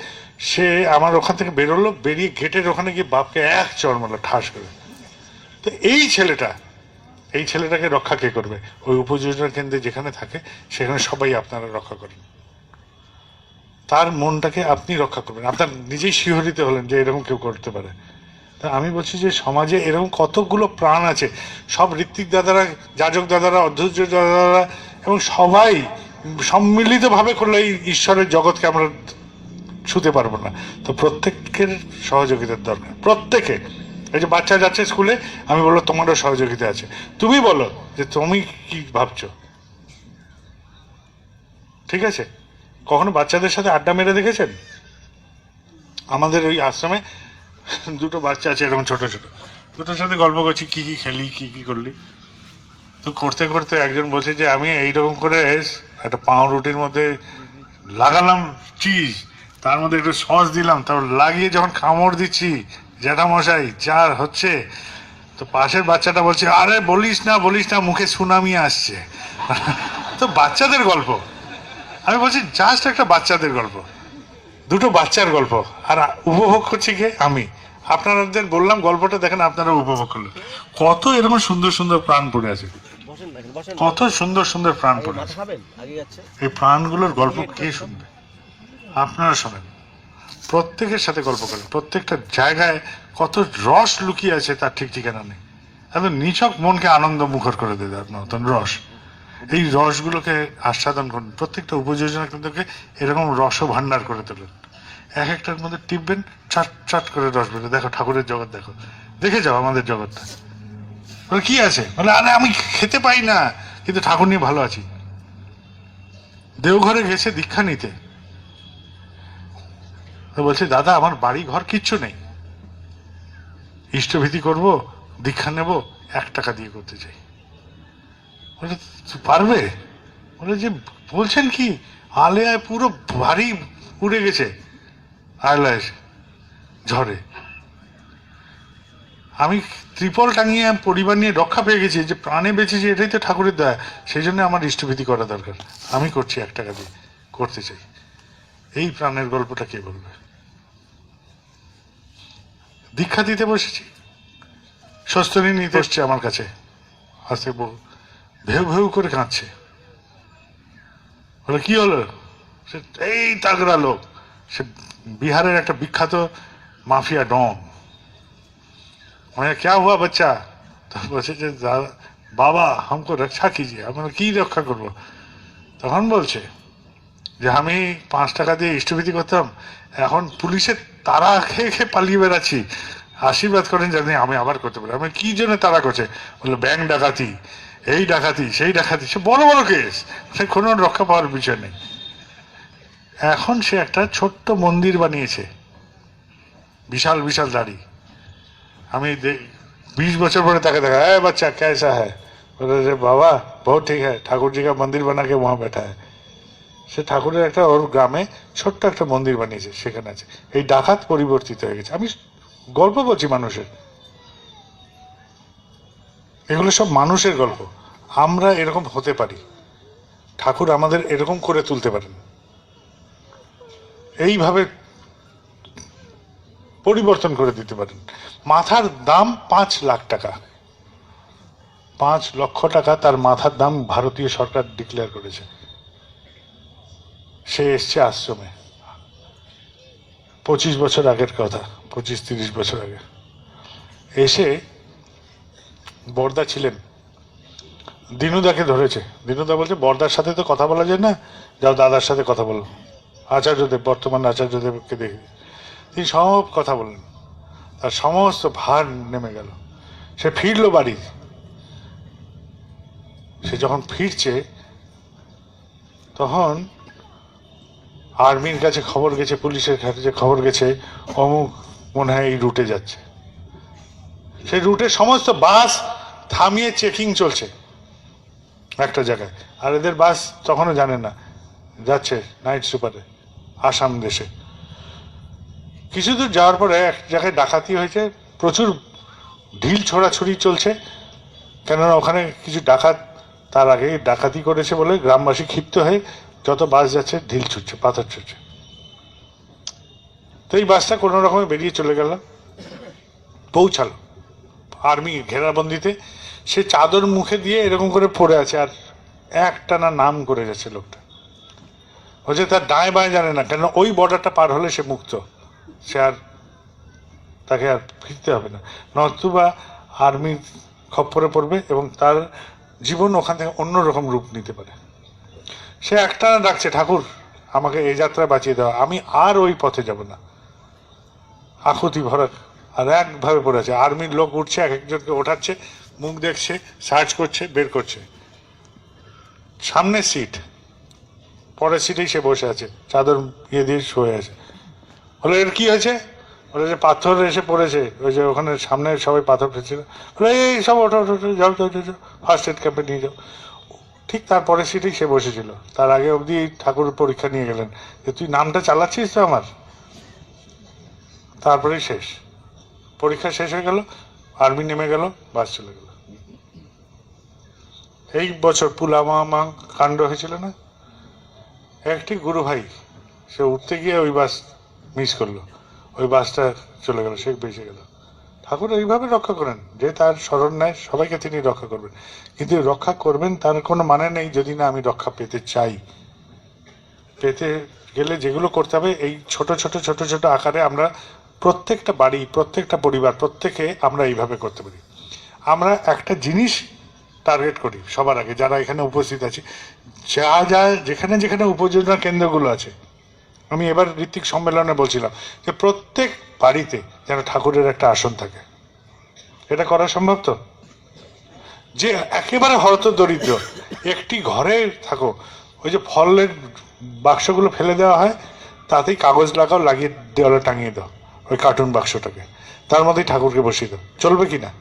সে আমার ওখান থেকে বেরোলো, বেরিয়ে গেটের ওখানে গিয়ে বাপকে এক চড় মারলো ঠাস করে। তো এই ছেলেটাকে রক্ষা কে করবে? ওই উপযোজনা কেন্দ্রে যেখানে থাকে সেখানে সবাই আপনারা রক্ষা করেন। তার মনটাকে আপনি রক্ষা করবেন। আপনার নিজেই শিহরিত হলেন যে এরকম কেউ করতে পারে। তা আমি বলছি যে সমাজে এরকম কতগুলো প্রাণ আছে, সব ঋত্বিক দাদারা, যাজক দাদারা, অধ্যক্ষ দাদারা, এবং সবাই সম্মিলিতভাবে করলে এই ঈশ্বরের জগৎকে আমরা ছুঁতে পারবো না। তো প্রত্যেকের সহযোগিতার দরকার, প্রত্যেকে। এই যে বাচ্চা যাচ্ছে স্কুলে, আমি বললো তোমারও সহযোগিতা আছে, তুমি বলো যে তুমি কি ভাবছো। ঠিক আছে? কখনো বাচ্চাদের সাথে আড্ডা মেরে দেখেছেন? আমাদের ওই আশ্রমে দুটো বাচ্চা আছে এরকম ছোট ছোট, দুটোর সাথে গল্প করছি, কি কি খেলি, কি কি করলি। তো করতে করতে একজন বলছে যে আমি এইরকম করে একটা পাউরুটির মধ্যে লাগালাম চিজ, তার মধ্যে একটু সস দিলাম, তারপর লাগিয়ে যখন কামড় দিচ্ছি, জ্যাঠামশাই যা হচ্ছে। তো পাশের বাচ্চাটা বলছে আরে বলিস না মুখে সুনামি আসছে। তো বাচ্চাদের গল্প, আমি বলছি জাস্ট একটা বাচ্চাদের গল্প, দুটো বাচ্চার গল্প, আর উপভোগ করছি কে? আমি। আপনাদের বললাম গল্পটা, দেখেন আপনারা উপভোগ করলেন। কত এরকম সুন্দর সুন্দর প্রাণ পড়ে আছে, কত সুন্দর সুন্দর প্রাণ পড়ে আছে। এই প্রাণগুলোর গল্প কে শুনবে? আপনারা শোনেন, প্রত্যেকের সাথে গল্প করেন। প্রত্যেকটা জায়গায় কত রস লুকিয়ে আছে তার ঠিক ঠিকানা নেই। একদম নিছক মনকে আনন্দ মুখর করে দেয় আপনার নতুন রস। এই রসগুলোকে আস্বাদন করুন। প্রত্যেকটা উপযোজনা কেন্দ্রকে এরকম রস ভান্ডার করে তোলেন। এক একটার মধ্যে টিপবেন, চট চট করে রস বেরো। দেখো ঠাকুরের জগৎ, দেখে যাও আমাদের জগৎটা। বলে কি আছে? বলে আরে আমি খেতে পাই না, কিন্তু ঠাকুর নিয়ে ভালো আছি। দেওঘরে গেছে দীক্ষা নিতে, বলছে দাদা আমার বাড়ি ঘর কিচ্ছু নেই, ইষ্টভীতি করবো, দীক্ষা নেব, 1 টাকা দিয়ে করতে চাই। বলে পারবে? বলে যে বলছেন কি, আলেয়ায় পুরো বাড়ি উড়ে গেছে আয়লা এসে ঝড়ে। আমি ত্রিপল টাঙিয়ে পরিবার নিয়ে রক্ষা পেয়ে গেছি, যে প্রাণে বেঁচেছি, এটাই তো ঠাকুরের দয়া। সেই জন্য আমার ইষ্টভীতি করা দরকার। আমি করছি 1 টাকা দিয়ে, করতে চাই। এই প্রাণের গল্পটা কে বলবে? দীক্ষা দিতে বসেছি, স্বস্তিনী নিতে এসছে আমার কাছে, আসতে ভেউ ভেউ করে কাঁদছে। বলে কি হলো? সে এই তাগড়া লোক, সে বিহারের একটা বিখ্যাত মাফিয়া ডন। মানে ক্যা হুয়া বাচ্চা? তো বলছে যে বাবা হামকো রক্ষা কিজিয়ে। আমি কি রক্ষা করবো? তখন বলছে যে আমি 5 টাকা দিয়ে ইষ্টভীতি করতাম, এখন পুলিশের তারা খেয়ে খেয়ে পালিয়ে বেড়াচ্ছি, আশীর্বাদ করেন জানি আমি আবার করতে পারি। আমি কি জন্য তারা করছে? বললো ব্যাংক ডাকাতি, এই ডাকাতি, সেই ডাকাতি, সে বড় বড় কেস, সে কোনো রক্ষা পাওয়ার বিষয় নেই। এখন সে একটা ছোট্ট মন্দির বানিয়েছে, বিশাল বিশাল দাড়ি। আমি 20 বছর পরে তাকে দেখা, হ্যাঁ বাচ্চা कैसा है? बोले रे बाबा बहुत ठीक है, ठाकुर जी का मंदिर बना के वहां बैठा है। সে ঠাকুরের একটা ওর গ্রামে ছোট্ট একটা মন্দির বানিয়েছে, সেখানে আছে। এই ডাকাত পরিবর্তিত হয়ে গেছে। আমি গল্প বলছি মানুষের, এগুলো সব মানুষের গল্প। আমরা এরকম হতে পারি, ঠাকুর আমাদের এরকম করে তুলতে পারেন, এইভাবে পরিবর্তন করে দিতে পারেন। মাথার দাম 5 লাখ টাকা, 5 লক্ষ টাকা তার মাথার দাম ভারতীয় সরকার ডিক্লেয়ার করেছে। সে এসছে আশ্রমে, 25 বছর আগের কথা, 25-30 বছর আগে এসে বর্দা ছিলেন, দিনুদাকে ধরেছে। দিনুদা বলছে বর্দার সাথে তো কথা বলা যায় না, যাও দাদার সাথে কথা বলো। আচার্যদেব, বর্তমান আচার্যদেবকে দেখে তিনি সব কথা বললেন, তার সমস্ত ভার নেমে গেল। সে ফিরলো বাড়ি। সে যখন ফিরছে তখন আর্মির কাছে খবর গেছে, পুলিশের কাছে খবর গেছে, অমুক মনে হয় এই রুটে যাচ্ছে। সেই রুটে সমস্ত বাস থামিয়ে চেকিং চলছে একটা জায়গায়। আর এদের বাস তখনও জানে না যাচ্ছে নাইট সুপারে আসাম দেশে। কিছু দূর যাওয়ার পরে এক জায়গায় ডাকাতি হয়েছে, প্রচুর ঢিল ছোড়াছুড়ি চলছে, কেননা ওখানে কিছু ডাকাত তার আগে ডাকাতি করেছে বলে গ্রামবাসী ক্ষিপ্ত হয়ে যত বাস যাচ্ছে ঢিল ছুটছে, পাথর ছুটছে। তো এই বাসটা কোনো রকমে বেরিয়ে চলে গেল, পৌঁছালো আর্মি ঘেরাবন্দিতে। সে চাদর মুখে দিয়ে এরকম করে পড়ে আছে, আর একটানা নাম করে যাচ্ছে লোকটা। হচ্ছে তার ডায় বায় জানে না, কেন ওই বর্ডারটা পার হলে সে মুক্ত, সে আর তাকে আর ফিরতে হবে না, নতুবা আর্মির খপ্পরে পড়বে এবং তার জীবন ওখান থেকে অন্যরকম রূপ নিতে পারে। সে একটানা ডাকছে, ঠাকুর আমাকে এই যাত্রায় বাঁচিয়ে দেওয়া, আমি আর ওই পথে যাব না। আকুতি ভরা আর একভাবে পড়ে আছে। আর্মির লোক উঠছে, এক একজনকে ওঠাচ্ছে, মুখ দেখছে, সার্চ করছে, বের করছে। সামনে সিট, পরের সিটেই সে বসে আছে, চাদর ইয়ে দিয়ে শুয়ে আছে। বলে এর কি হয়েছে? বলে যে পাথর এসে পড়েছে, ওই যে ওখানে সামনে সবাই পাথর ফেলছিল। বলে এই সব ওঠো ওঠো, যাও যাও যাও, ফার্স্ট এড ক্যাম্পে নিয়ে যাও। ঠিক তারপরের সিটেই সে বসেছিল। তার আগে অবধি ঠাকুর পরীক্ষা নিয়ে গেলেন যে তুই নামটা চালাচ্ছিস তো আমার। তারপরেই শেষ, পরীক্ষা শেষ হয়ে গেল, আর্মি নেমে গেল, বাস চলে গেল। এই বছর পুলওয়ামা কাণ্ড হয়েছিল না, একটি গুরু ভাই সে উঠতে গিয়ে ওই বাস মিস করলো, ওই বাসটা চলে গেল, সে বেঁচে গেল। ঠাকুর এইভাবে রক্ষা করেন, যে তার শরণ নেয় সবাইকে তিনি রক্ষা করবেন। কিন্তু রক্ষা করবেন তার কোনো মানে নেই যদি না আমি রক্ষা পেতে চাই। পেতে গেলে যেগুলো করতে হবে, এই ছোট ছোট ছোট ছোট আকারে আমরা প্রত্যেকটা বাড়ি, প্রত্যেকটা পরিবার, প্রত্যেকে আমরা এইভাবে করতে পারি। আমরা একটা জিনিস টার্গেট করি সবার আগে, যারা এখানে উপস্থিত আছে, যা যা যেখানে যেখানে উপযোজনা কেন্দ্রগুলো আছে। আমি এবার ঋত্বিক সম্মেলনে বলছিলাম যে প্রত্যেক বাড়িতে যেন ঠাকুরের একটা আসন থাকে। এটা করা সম্ভব তো? যে একেবারে হয়ত দরিদ্র, একটি ঘরে থাকো, ওই যে ফলের বাক্সগুলো ফেলে দেওয়া হয়, তাতেই কাগজ লাগাও, লাগিয়ে দেওয়ালে টাঙিয়ে দাও ওই কার্টুন বাক্সটাকে, তার মধ্যেই ঠাকুরকে বসিয়ে দাও। চলবে কি না?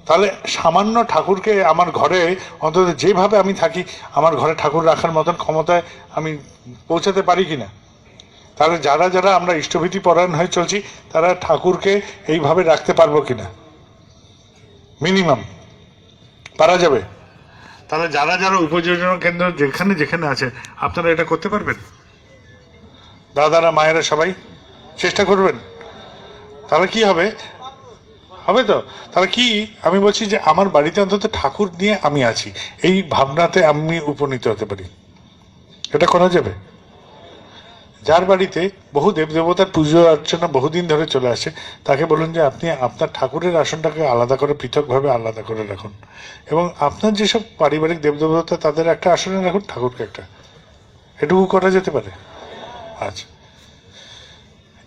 তাহলে সামান্য ঠাকুরকে আমার ঘরে, অন্তত যেভাবে আমি থাকি, আমার ঘরে ঠাকুর রাখার মতন ক্ষমতায় আমি পৌঁছাতে পারি কিনা? তাহলে যারা যারা আমরা ইষ্টভীতি পরায়ণ হয়ে চলছি তারা ঠাকুরকে এইভাবে রাখতে পারবো কিনা? মিনিমাম পারা যাবে? তাহলে যারা যারা উপযোজনা কেন্দ্র যেখানে যেখানে আছে আপনারা এটা করতে পারবেন? দাদারা মায়েরা সবাই চেষ্টা করবেন? তাহলে কি হবে? হবে তো? তাহলে কি আমি বলছি যে আমার বাড়িতে অন্তত ঠাকুর নিয়ে আমি আছি, এই ভাবনাতে আমি উপনীত হতে পারি। এটা করা যাবে? যার বাড়িতে বহু দেবদেবতার পুজো অর্চনা বহুদিন ধরে চলে আসে তাকে বলুন যে আপনি আপনার ঠাকুরের আসনটাকে আলাদা করে পৃথকভাবে আলাদা করে রাখুন, এবং আপনার যেসব পারিবারিক দেবদেবতা তাদের একটা আসনে রাখুন, ঠাকুরকে একটা। এটুকু করা যেতে পারে? আচ্ছা,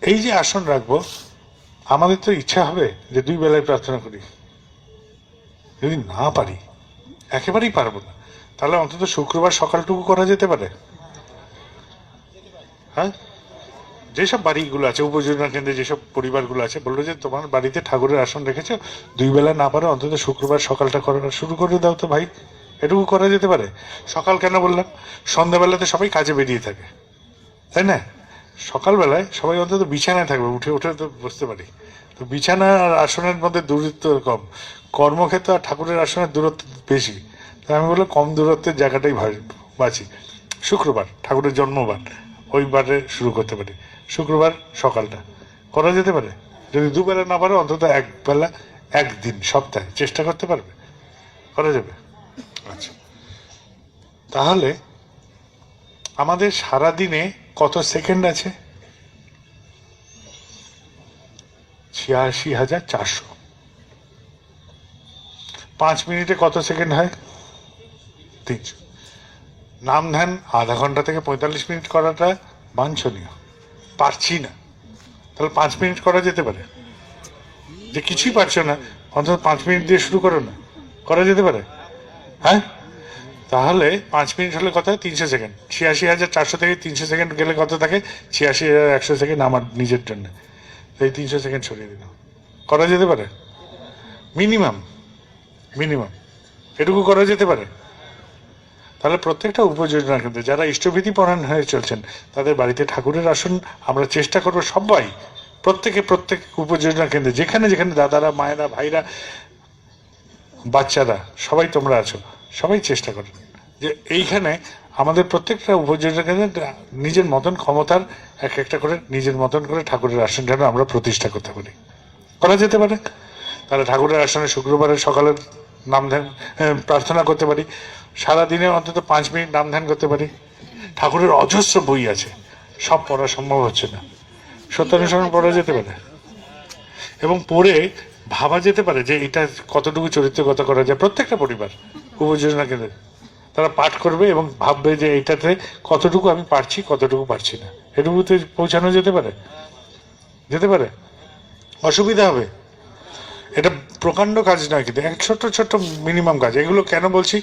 এই যে আসন রাখবো, আমাদের তো ইচ্ছা হবে যে 2 বেলায় প্রার্থনা করি। যদি না পারি, একেবারেই পারবো না, তাহলে অন্তত শুক্রবার সকালটুকু করা যেতে পারে। হ্যাঁ, যেসব বাড়িগুলো আছে উপযোজনা কেন্দ্রে যেসব পরিবারগুলো আছে বললো যে তোমার বাড়িতে ঠাকুরের আসন রেখেছো, 2 বেলা না পারো অন্তত শুক্রবার সকালটা করা শুরু করে দাও তো ভাই। এটুকু করা যেতে পারে। সকাল কেন বললাম? সন্ধ্যাবেলাতে সবাই কাজে বেরিয়ে থাকে, তাই না? সকালবেলায় সবাই অন্তত বিছানায় থাকবে, উঠে উঠে তো বসতে পারি। তো বিছানা আর আসনের মধ্যে দূরত্ব কম, কর্মক্ষেত্র আর ঠাকুরের আসনের দূরত্ব বেশি। তাই আমি বললাম কম দূরত্বের জায়গাটাই বাঁচি। শুক্রবার ঠাকুরের জন্মবার, ওই বারে শুরু করতে পারি। শুক্রবার সকালটা করা যেতে পারে। যদি 2 বেলা না পারো অন্তত 1 বেলা, একদিন সপ্তাহে চেষ্টা করতে পারবে, করা যাবে। আচ্ছা, তাহলে আমাদের সারা দিনে কত সেকেন্ড আছে? 86,400। 5 মিনিটে কত সেকেন্ড হয়? 300। নাম ধ্যান আধা ঘন্টা থেকে 45 মিনিট করাটা বাঞ্ছনীয়, পারছি না, তাহলে 5 মিনিট করা যেতে পারে। যে কিছুই পারছো না, অন্তত 5 মিনিট দিয়ে শুরু করো না, করা যেতে পারে? হ্যাঁ, তাহলে 5 মিনিট হলে কত হয়? 300 সেকেন্ড। 86,400 থেকে 300 সেকেন্ড গেলে কত থাকে? 86,100 সেকেন্ড আমার নিজের জন্য। এই 300 সেকেন্ড সরিয়ে দিলাম, করা যেতে পারে? মিনিমাম মিনিমাম এটুকু করা যেতে পারে। তাহলে প্রত্যেকটা উপযোজনা কেন্দ্রে যারা ইষ্টভীতি পরায়ণ হয়ে চলছেন তাদের বাড়িতে ঠাকুরের আসন আমরা চেষ্টা করবো সবাই, প্রত্যেক উপযোজনা কেন্দ্রে যেখানে যেখানে দাদারা মায়েরা ভাইরা বাচ্চারা সবাই তোমরা আছো, সবাই চেষ্টা করেন যে এইখানে আমাদের প্রত্যেকটা উপযোজনা কেন্দ্রে নিজের মতন ক্ষমতার একটা করে নিজের মতন করে ঠাকুরের আসন যেন আমরা প্রতিষ্ঠা করতে পারি। করা যেতে পারে? তাহলে ঠাকুরের আসনে শুক্রবারের সকালের নাম ধ্যান প্রার্থনা করতে পারি, সারাদিনে অন্তত 5 মিনিট নাম ধ্যান করতে পারি। ঠাকুরের অজস্র বই আছে, সব পড়া সম্ভব হচ্ছে না, সত্যানুসরণ পড়া যেতে পারে, এবং পড়ে ভাবা যেতে পারে যে এটা কতটুকু চরিত্রগত করা যায়। প্রত্যেকটা পরিবার উপযোজনা কেন্দ্রে তারা পাঠ করবে এবং ভাববে যে এইটাতে কতটুকু আমি পারছি কতটুকু পারছি না, এটুকুতে পৌঁছানো যেতে পারে? যেতে পারে? অসুবিধা হবে? এটা প্রকাণ্ড কাজ নয়, কিন্তু এক ছোট্ট ছোট্ট মিনিমাম কাজ। এগুলো কেন বলছি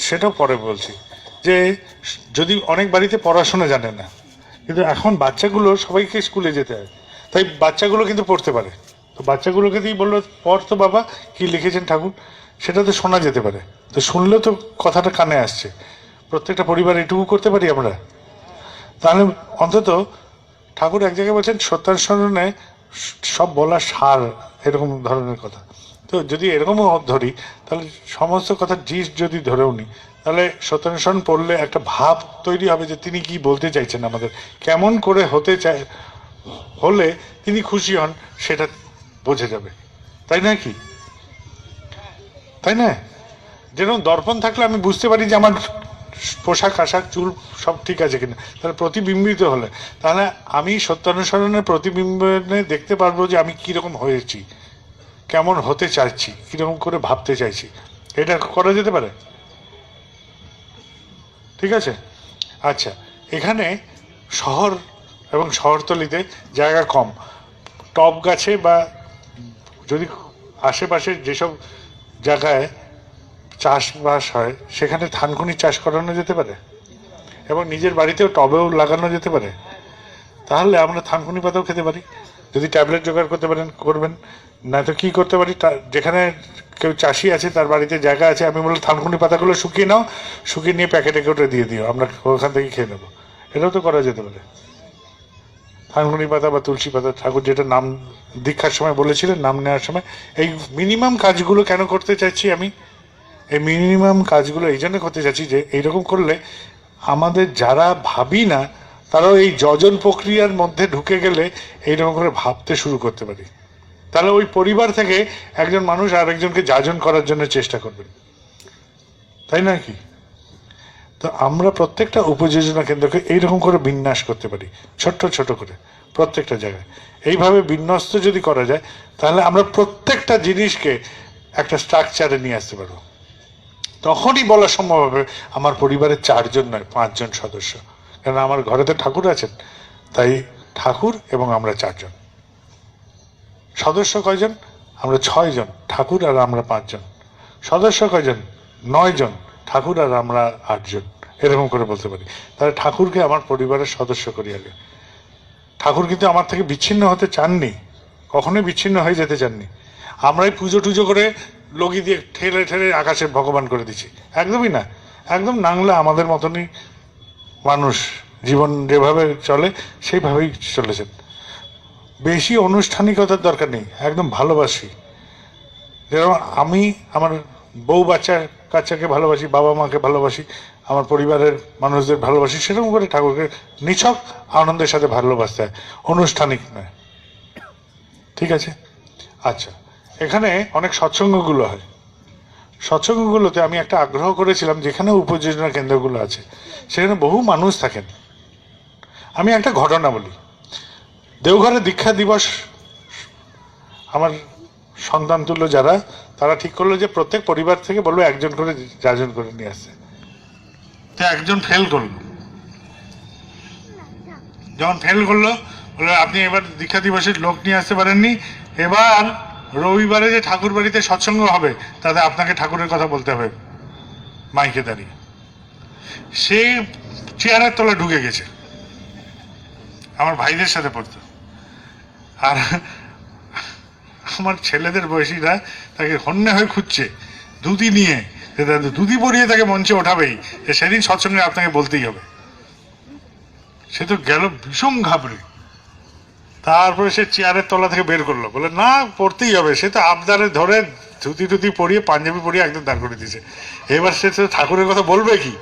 সেটাও পরে বলছি, যে যদি অনেক বাড়িতে পড়াশোনা জানে না, কিন্তু এখন বাচ্চাগুলো সবাইকে স্কুলে যেতে হয়, তাই বাচ্চাগুলো কিন্তু পড়তে পারে। তো বাচ্চাগুলোকে দিয়ে বললো পড় তো বাবা, কি লিখেছেন ঠাকুর, সেটা তো শোনা যেতে পারে। তো শুনলেও তো কথাটা কানে আসছে। প্রত্যেকটা পরিবার এটুকু করতে পারি আমরা, তাহলে অন্তত ঠাকুর এক জায়গায় বলছেন সত্যানুসরণে সব বলা সার, এরকম ধরনের কথা। তো যদি এরকমও ধরি তাহলে সমস্ত কথা জিস যদি ধরেও নি, তাহলে সত্যানুসরণ পড়লে একটা ভাব তৈরি হবে যে তিনি কি বলতে চাইছেন, আমাদের কেমন করে হতে চায়, হলে তিনি খুশি হন সেটা বোঝা যাবে, তাই না? কি তাই না? যেরকম দর্পণ থাকলে আমি বুঝতে পারি যে আমার পোশাক আশাক চুল সব ঠিক আছে কিনা, তাহলে প্রতিবিম্বিত হলে তাহলে আমি সত্যানুসরণের প্রতিবিম্বনে দেখতে পারবো যে আমি কিরকম হয়েছি, কেমন হতে চাইছি, কিরকম করে ভাবতে চাইছি। এটা করা যেতে পারে? ঠিক আছে। আচ্ছা, এখানে শহর এবং শহরতলিতে জায়গা কম, টব গাছে বা যদি আশেপাশে যেসব জায়গায় চাষবাস হয় সেখানে থানকুনি চাষ করানো যেতে পারে, এবং নিজের বাড়িতেও টবেও লাগানো যেতে পারে। তাহলে আমরা থানকুনি পাতাও খেতে পারি, যদি ট্যাবলেট জোগাড় করতে পারেন করবেন, না তো কী করতে পারি, যেখানে কেউ চাষি আছে তার বাড়িতে জায়গা আছে, আমি বললাম থানকুনি পাতাগুলো শুকিয়ে নাও, শুকিয়ে নিয়ে প্যাকেটে কেটে দিয়ে দিও, আমরা ওখান থেকে খেয়ে নেবো। এটাও তো করা যেতে পারে। ফাল্গুনি পাতা বা তুলসী পাতা, ঠাকুর যেটা নাম দীক্ষার সময় বলেছিলেন, নাম নেওয়ার সময়। এই মিনিমাম কাজগুলো কেন করতে চাইছি আমি? এই মিনিমাম কাজগুলো এই জন্য করতে চাইছি যে এইরকম করলে আমাদের যারা ভাবি না তারাও এই যজন প্রক্রিয়ার মধ্যে ঢুকে গেলে এইরকম করে ভাবতে শুরু করতে পারি। তাহলে ওই পরিবার থেকে একজন মানুষ আর একজনকে যাজন করার জন্য চেষ্টা করবেন, তাই না কি? তো আমরা প্রত্যেকটা উপযোজনা কেন্দ্রকে এইরকম করে বিন্যাস করতে পারি, ছোট্ট ছোট করে প্রত্যেকটা জায়গায়। এইভাবে বিন্যস্ত যদি করা যায় তাহলে আমরা প্রত্যেকটা জিনিসকে একটা স্ট্রাকচারে নিয়ে আসতে পারবো। তখনই বলা সম্ভব হবে আমার পরিবারের 4 জন নয় 5 জন সদস্য, কারণ আমার ঘরেতে ঠাকুর আছেন, তাই ঠাকুর এবং আমরা 4 জন। সদস্য কয়জন? আমরা 6 জন, ঠাকুর আর আমরা 5 জন। সদস্য কয়জন? 9 জন, ঠাকুর আর আমরা 8 জন। এরকম করে বলতে পারি। তাহলে ঠাকুরকে আমার পরিবারের সদস্য করি আগে। ঠাকুর কিন্তু আমার থেকে বিচ্ছিন্ন হতে চাননি, কখনোই বিচ্ছিন্ন হয়ে যেতে চাননি। আমরাই পুজো টুজো করে লগি দিয়ে ঠেলে ঠেলে আকাশে ভগবান করে দিচ্ছি, একদমই না। একদম নাংলা আমাদের মতনই মানুষ, জীবন যেভাবে চলে সেইভাবেই চলেছেন। বেশি আনুষ্ঠানিকতার দরকার নেই, একদম ভালোবাসি। যেরকম আমি আমার বউ কাচ্চাকে ভালোবাসি, বাবা মাকে ভালোবাসি, আমার পরিবারের মানুষদের ভালোবাসি, সেরকম করে ঠাকুরকে নিছক আনন্দের সাথে ভালোবাসতে হয়, আনুষ্ঠানিক নয়। ঠিক আছে? আচ্ছা, এখানে অনেক সৎসঙ্গগুলো হয়। সৎসঙ্গগুলোতে আমি একটা আগ্রহ করেছিলাম, যেখানে উপযোজনা কেন্দ্রগুলো আছে সেখানে বহু মানুষ থাকেন। আমি একটা ঘটনা বলি। দেওঘরে দীক্ষা দিবস আমার সন্তান তুল্য যারা, তারা ঠিক করলো যে প্রত্যেক পরিবার থেকে বলবো একজন করে যাজন করে নিয়ে আসছে। তো একজন ফেল করলো। যখন ফেল করলো, বললো আপনি এবার দীক্ষা দিবসের লোক নিয়ে আসতে পারেননি, এবার রবিবারে যে ঠাকুর বাড়িতে সৎসঙ্গ হবে তাতে আপনাকে ঠাকুরের কথা বলতে হবে মাইকে দাঁড়িয়ে। সেই চেয়ারের তলে ঢুকে গেছে, আমার ভাইদের সাথে পড়তো। আর আমার ছেলেদের বয়সীরা তাকে হন্যে হয়ে খুঁজছে দুধি নিয়ে, দুধি পরিয়ে তাকে মঞ্চে ওঠাবেই, যে সেদিন সৎসঙ্গে আপনাকে বলতেই হবে। সে তো গেল ভীষণ ঘাবড়ে। তারপরে সে চেয়ারের তলা থেকে বের করলো, বলে না পড়তেই হবে। সে তো আবদারে ধরে ধুতি টুতি পরিয়ে পাঞ্জাবি পরিয়ে একদম দাঁড় করে দিয়েছে। এবার সে তো ঠাকুরের কথা বলবে কি?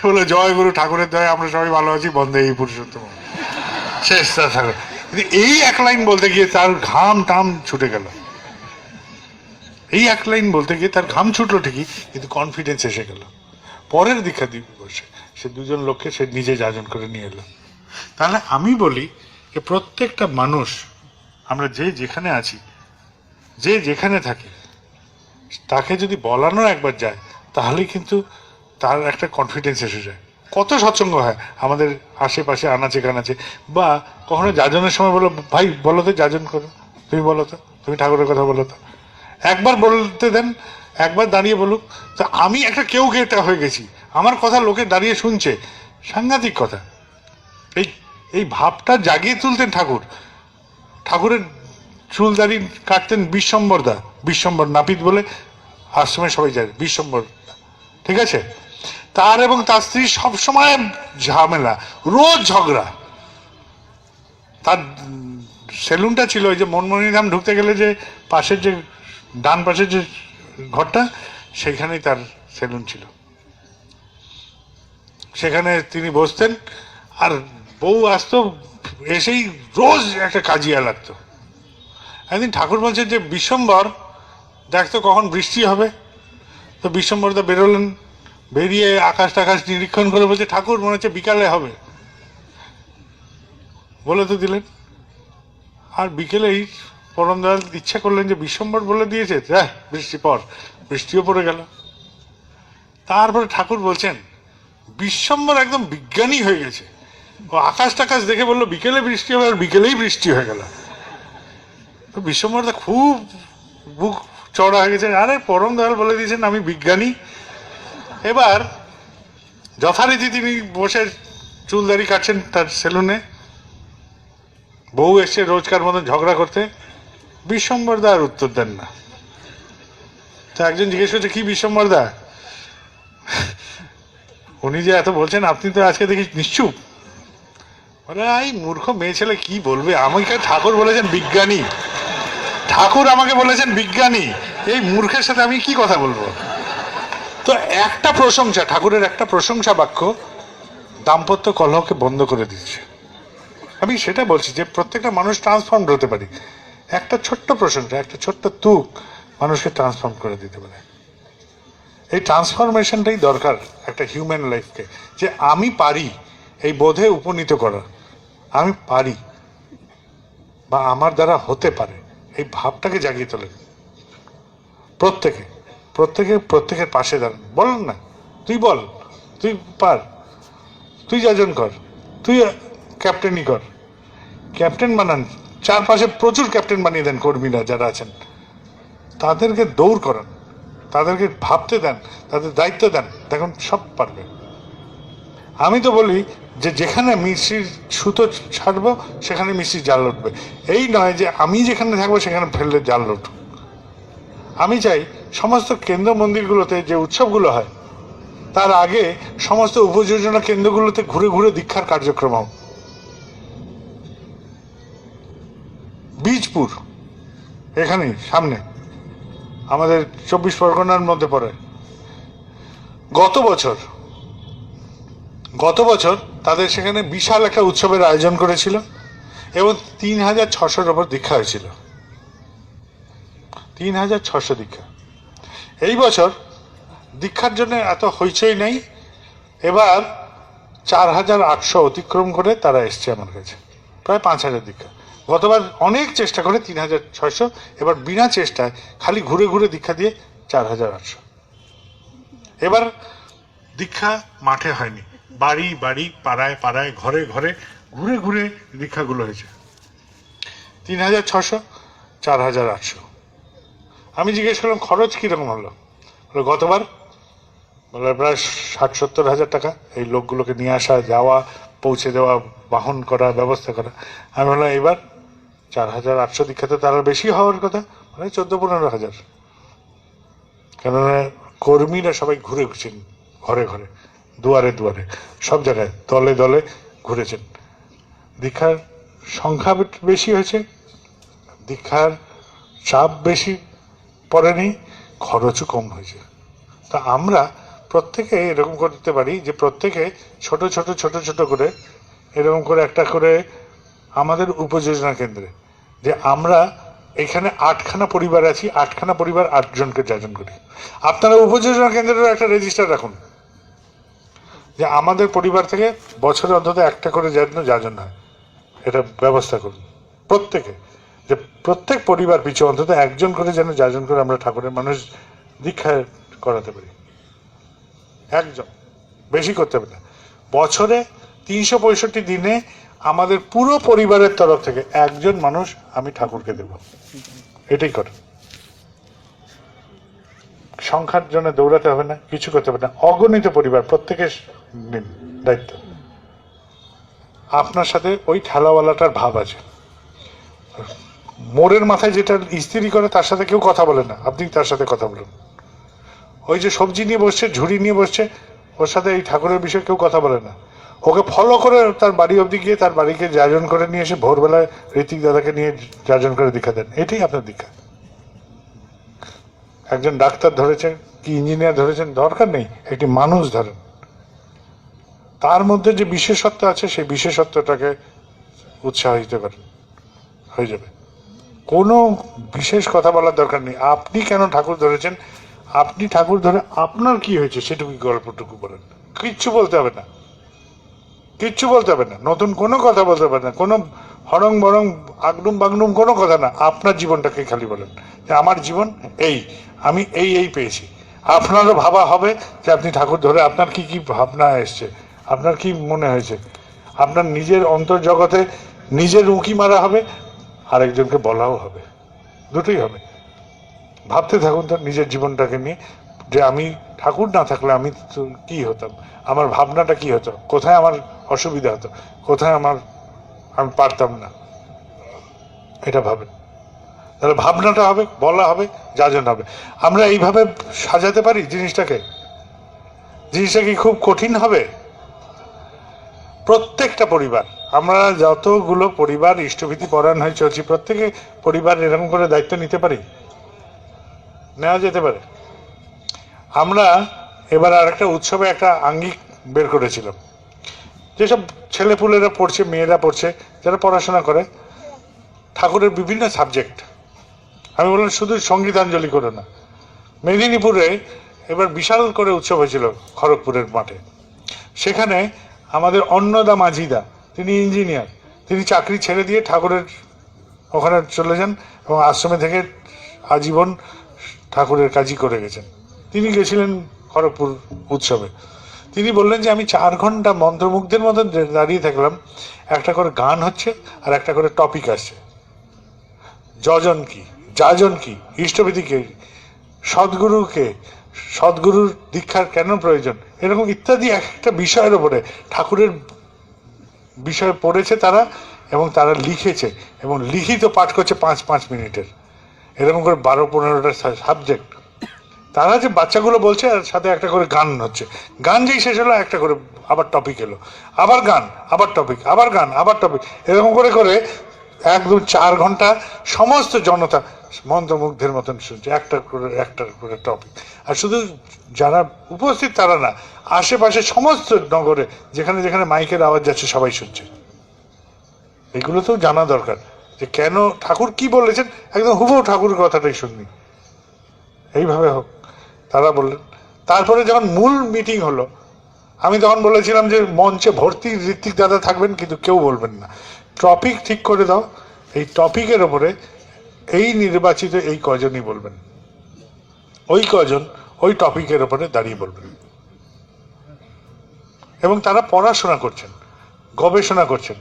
বলে জয় গুরু, ঠাকুরের দয়া আমরা সবাই ভালো আছি, বন্দে এই পুরুষোত্তম। শেষ ঠাকুর। কিন্তু এই এক লাইন বলতে গিয়ে তার ঘাম টাম ছুটে গেল। এই এক লাইন বলতে গিয়ে তার ঘাম ছুটলো ঠিকই, কিন্তু কনফিডেন্স এসে গেল। পরের দীক্ষা দিবসে সে 2 জন লোককে সে নিজে যাজন করে নিয়ে এলো। তাহলে আমি বলি যে প্রত্যেকটা মানুষ, আমরা যে যেখানে আছি, যে যেখানে থাকি, তাকে যদি বলানো একবার যায় তাহলে কিন্তু তার একটা কনফিডেন্স এসে যায়। কত সৎসঙ্গ হয় আমাদের আশেপাশে আনাচে কানাচে, বা কখনো যাজনের সময় বলো ভাই বলো তো যাজন করো, তুমি বলো তো, তুমি ঠাকুরের কথা বলো তো। একবার বলতে দেন, একবার দাঁড়িয়ে বলুক। তো আমি একটা কেউ কেটা হয়ে গেছি, আমার কথা লোকে দাঁড়িয়ে শুনছে, সাংঘাতিক কথা। এই ভাবটা জাগিয়ে তুলতেন ঠাকুর। ঠাকুরের চুল দাড়ি কাটতেন বিশ্বম্বর নাপিত বলে আশ্রমে সবাই যায়, বিশ্বম্বর, ঠিক আছে? তার এবং তার স্ত্রী সবসময় ঝামেলা, রোজ ঝগড়া। তার সেলুনটা ছিল ওই যে মনমণিধাম ঢুকতে গেলে যে পাশের যে ডান পাশের যে ঘরটা, সেখানেই তার সেলুন ছিল। সেখানে তিনি বসতেন, আর বউ আসতো, এসেই রোজ একটা কাজিয়া লাগতো। একদিন ঠাকুর বলছেন যে বিশ্বম্বর দেখতো কখন বৃষ্টি হবে। তো বিশ্বম্বরদা বেরোলেন, বেরিয়ে আকাশ টাকাশ নিরীক্ষণ করে বলছে ঠাকুর মনে হচ্ছে বিকালে হবে, বলে তো দিলেন। আর বিকেলেই পরম দয়াল ইচ্ছা করলেন যে বিশ্বম্বর বলে দিয়েছে, বৃষ্টি পর, বৃষ্টিও পড়ে গেল। তারপরে ঠাকুর বলছেন বিশ্বম্বর একদম বিজ্ঞানী হয়ে গেছে, ও আকাশ টাকাশ দেখে বললো বিকেলে বৃষ্টি হবে, আর বিকেলেই বৃষ্টি হয়ে গেল। তো বিশ্বম্বরদা খুব বুক চড়া হয়ে গেছে, আরে পরম দয়াল বলে দিয়েছেন আমি বিজ্ঞানী। এবার যথারীতি তিনি বসে চুল দাড়ি কাটছেন তার সেলুনে, বউ এসছে রোজকার মতন ঝগড়া করতে, বিশ্বম্বরদা আর উত্তর দেন না। তো একজন জিজ্ঞেস করছে কি বিশ্বম্বরদা, উনি যে এত বলছেন আপনি তো আজকে দেখি নিশ্চুপ। বলে এই মূর্খ মেয়ে ছেলে কি বলবে, আমাকে ঠাকুর বলেছেন বিজ্ঞানী, ঠাকুর আমাকে বলেছেন বিজ্ঞানী, এই মূর্খের সাথে আমি কি কথা বলবো? তো একটা প্রশংসা, ঠাকুরের একটা প্রশংসা বাক্য দাম্পত্য কলহকে বন্ধ করে দিচ্ছে। আমি সেটা বলছি যে প্রত্যেকটা মানুষ ট্রান্সফর্ম হতে পারি, একটা ছোট্ট প্রশংসা, একটা ছোট্ট তুক মানুষকে ট্রান্সফর্ম করে দিতে পারে। এই ট্রান্সফরমেশনটাই দরকার একটা হিউম্যান লাইফকে, যে আমি পারি এই বোধে উপনীত করা, আমি পারি বা আমার দ্বারা হতে পারে, এই ভাবটাকে জাগিয়ে তোলে। প্রত্যেকে প্রত্যেকে প্রত্যেকের পাশে দাঁড়ান, বলেন না তুই বল, তুই পার, তুই যাজন কর, তুই ক্যাপ্টেনই কর, ক্যাপ্টেন বানান, চারপাশে প্রচুর ক্যাপ্টেন বানিয়ে দেন, কর্মীরা যারা আছেন তাদেরকে দৌড় করান, তাদেরকে ভাবতে দেন, তাদের দায়িত্ব দেন, দেখুন সব পারবে। আমি তো বলি যে যেখানে মিষ্টির সুতো ছাড়বো সেখানে মিষ্টির জাল উঠবে, এই নয় যে আমি যেখানে থাকবো সেখানে ফেললে জাল উঠুক। আমি চাই সমস্ত কেন্দ্র মন্দিরগুলোতে যে উৎসবগুলো হয় তার আগে সমস্ত উপযোজনা কেন্দ্রগুলোতে ঘুরে ঘুরে দীক্ষার কার্যক্রম হোক। বীজপুর এখানেই সামনে আমাদের 24 পরগনার মধ্যে পড়ে, গত বছর তাদের সেখানে বিশাল একটা উৎসবের আয়োজন করেছিল এবং 3600-র ওপর দীক্ষা হয়েছিল, 3600 দীক্ষা। এই বছর দীক্ষার জন্য এত হইচই নেই, এবার 4800 অতিক্রম করে তারা এসছে আমার কাছে, প্রায় 5000 দীক্ষা। গতবার অনেক চেষ্টা করে 3600, এবার বিনা চেষ্টায় খালি ঘুরে ঘুরে দীক্ষা দিয়ে 4800। এবার দীক্ষা মাঠে হয়নি, বাড়ি বাড়ি পাড়ায় পাড়ায় ঘরে ঘরে ঘুরে ঘুরে দীক্ষাগুলো হয়েছে। 3600, 4800। আমি জিজ্ঞেস করলাম খরচ কিরকম হলো, গতবার বলে প্রায় 60-70 হাজার টাকা এই লোকগুলোকে নিয়ে আসা, যাওয়া, পৌঁছে দেওয়া, বাহন করা, ব্যবস্থা করা। আমি বললাম এবার 4800 দীক্ষা তো তার বেশি হওয়ার কথা, মানে 14-15 হাজার। কেননা কর্মীরা সবাই ঘুরে ঘুরছেন, ঘরে ঘরে, দুয়ারে দুয়ারে, সব জায়গায় দলে দলে ঘুরেছেন। দীক্ষার সংখ্যা বেশি হয়েছে, দীক্ষার চাপ বেশি পড়েনি, খরচও কম হয়েছে। তা আমরা প্রত্যেকে এরকম করতে পারি যে প্রত্যেকে ছোট ছোট ছোট ছোট করে এরকম করে একটা করে আমাদের উপযোজনা কেন্দ্রে, যে আমরা এখানে 8খানা পরিবার আছি, 8খানা পরিবার 8 জনকে যাজন করি। আপনারা উপযোজনা কেন্দ্রের একটা রেজিস্টার রাখুন যে আমাদের পরিবার থেকে বছরে অন্তত একটা করে যেন যাজন হয়, এটা ব্যবস্থা করুন প্রত্যেকে, যে প্রত্যেক পরিবার পিছু অন্তত একজন করে যেন যাজন করে আমরা ঠাকুরের মানুষ দীক্ষা করাতে পারি। একজন, বেশি করতে হবে না। বছরে 365 দিনে আমাদের পুরো পরিবারের তরফ থেকে একজন মানুষ আমি ঠাকুরকে দেব, এটাই করে। সংখ্যার জন্য দৌড়াতে হবে না, কিছু করতে হবে না, অগণিত পরিবার, প্রত্যেকের নিন দায়িত্ব। আপনার সাথে ওই ঠেলাওয়ালাটার ভাব আছে, মোড়ের মাথায় যেটা ইস্ত্রি করে তার সাথে কেউ কথা বলে না, আপনি তার সাথে কথা বলুন। ওই যে সবজি নিয়ে বসছে, ঝুড়ি নিয়ে বসছে, ওর সাথে এই ঠাকুরের বিষয়ে কেউ কথা বলে না, ওকে ফলো করে তার বাড়ি অবধি গিয়ে তার বাড়িকে যাজন করে নিয়ে এসে ভোরবেলায় ঋতিক দাদাকে নিয়ে যাজন করে দীক্ষা দেন, এটাই আপনার দীক্ষা। একজন ডাক্তার ধরেছেন কি ইঞ্জিনিয়ার ধরেছেন দরকার নেই, একটি মানুষ ধরেন, তার মধ্যে যে বিশেষত্ব আছে সেই বিশেষত্বটাকে উৎসাহিত করেন, হয়ে যাবে। কোনো বিশেষ কথা বলার দরকার নেই, আপনি কেন ঠাকুর ধরেছেন, আপনি ঠাকুর ধরে আপনার কি হয়েছে সেটুকু গল্পটুকু বলেন, কিচ্ছু বলতে হবে না, কিচ্ছু বলতে হবে না, নতুন কোনো কথা বলতে হবে না, কোনো হরং বরং আগডুম বাগডুম কোনো কথা না, আপনার জীবনটাকে খালি বলেন যে আমার জীবন এই, আমি এই এই পেয়েছি। আপনারও ভাবা হবে যে আপনি ঠাকুর ধরে আপনার কি কি ভাবনা এসছে, আপনার কি মনে হয়েছে, আপনার নিজের অন্তর্জগতে নিজের উঁকি মারা হবে, আরেকজনকে বলাও হবে, দুটোই হবে। ভাবতে থাকুন তো নিজের জীবনটাকে নিয়ে, যে আমি ঠাকুর না থাকলে আমি কি হতাম, আমার ভাবনাটা কি হতো, কোথায় আমার অসুবিধা হতো, কোথায় আমি পারতাম না, এটা ভাবেন। তাহলে ভাবনাটা হবে, বলা হবে, যাজন হবে। আমরা এইভাবে সাজাতে পারি জিনিসটাকে, জিনিসটা কি খুব কঠিন হবে? প্রত্যেকটা পরিবার আমরা যতগুলো পরিবার ইষ্টভীতি পরায়ণ হয়ে চলছি, প্রত্যেকে পরিবার এরকম করে দায়িত্ব নিতে পারি, নেওয়া যেতে পারে। আমরা এবার আর একটা উৎসবে একটা আঙ্গিক বের করেছিলাম, যেসব ছেলেপুলেরা পড়ছে, মেয়েরা পড়ছে, যারা পড়াশোনা করে, ঠাকুরের বিভিন্ন সাবজেক্ট। আমি বললাম শুধু সঙ্গীতাঞ্জলি করে না, মেদিনীপুরে এবার বিশাল করে উৎসব হয়েছিল খড়গপুরের মাঠে। সেখানে আমাদের অন্নদা মাঝিদা, তিনি ইঞ্জিনিয়ার, তিনি চাকরি ছেড়ে দিয়ে ঠাকুরের ওখানে চলে যান এবং আশ্রমে থেকে আজীবন ঠাকুরের কাজই করে গেছেন। তিনি গেছিলেন খড়গপুর উৎসবে। তিনি বললেন যে আমি 4 ঘন্টা মন্ত্রমুগ্ধের মতো দাঁড়িয়ে থাকলাম, একটা করে গান হচ্ছে আর একটা করে টপিক আসছে। যজন কি, যাজন কি, ইষ্টবিধি কে, সদ্গুরুকে, সদ্গুরুর দীক্ষার কেন প্রয়োজন, এরকম ইত্যাদি একটা বিষয়ের ওপরে ঠাকুরের বিষয় পড়েছে তারা, এবং তারা লিখেছে এবং লিখিত পাঠ করছে 5-5 মিনিটের, এরকম করে 12-15টা সাবজেক্ট। তারা যে বাচ্চাগুলো বলছে, আর সাথে একটা করে গান হচ্ছে, গান যেই শেষ হলো একটা করে আবার টপিক এলো, আবার গান, আবার টপিক, আবার গান, আবার টপিক, এরকম করে করে একদম 4 ঘন্টা সমস্ত জনতা মন্ত্রমুগ্ধের মতন শুনছে, একটা করে টপিক। আর শুধু যারা উপস্থিত তারা না, আশেপাশে সমস্ত নগরে যেখানে যেখানে মাইকের আওয়াজ যাচ্ছে সবাই শুনছে। এগুলো তো জানা দরকার যে কেন ঠাকুর কি বলেছেন, একদম হুবহু ঠাকুরের কথাটাই শুননি, এইভাবে হোক। তারা বললেন। তারপরে যখন মূল মিটিং হলো, আমি তখন বলেছিলাম যে মঞ্চে ভর্তি ঋত্বিক দাদা থাকবেন, কিন্তু কেউ বলবেন না, টপিক ঠিক করে দাও, এই টপিকের ওপরে এই নির্বাচিত এই কজনই বলবেন, ওই কজন ওই টপিকের ওপরে দাঁড়িয়ে বলবেন। এবং তারা পড়াশোনা করছেন, গবেষণা করছেন,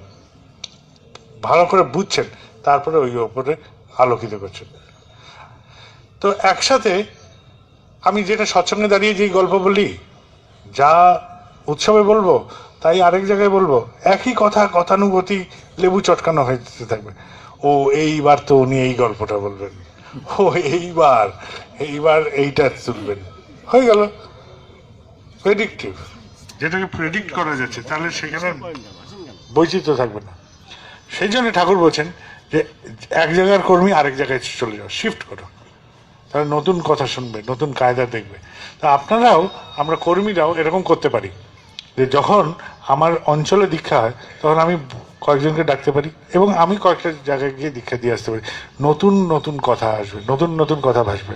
ভালো করে বুঝছেন, তারপরে ওই ওপরে আলোকিত করছেন। তো একসাথে আমি যেটা সৎসঙ্গে দাঁড়িয়ে যেই গল্প বলি, যা উৎসবে বলবো তাই আরেক জায়গায় বলবো, একই কথা গতানুগতিক লেবু চটকানো হয়ে থাকবে। ও এইবার তো উনি এই গল্পটা বলবেন, ও এইবার এইটা তুলবেন, হয়ে গেল প্রেডিক্টিভ। যেটাকে প্রেডিক্ট করা যাচ্ছে, তাহলে সেখানে বৈচিত্র্য থাকবে না। সেই জন্য ঠাকুর বলছেন যে এক জায়গার কর্মী আরেক জায়গায় চলে যাও, শিফট করো, তারা নতুন কথা শুনবে, নতুন কায়দা দেখবে। তা আপনারাও, আমরা কর্মীরাও এরকম করতে পারি যে যখন আমার অঞ্চলে দীক্ষা হয় তখন আমি কয়েকজনকে ডাকতে পারি এবং আমি কয়েকটা জায়গায় গিয়ে দীক্ষা দিয়ে আসতে পারি। নতুন নতুন কথা আসবে, নতুন নতুন কথা ভাসবে।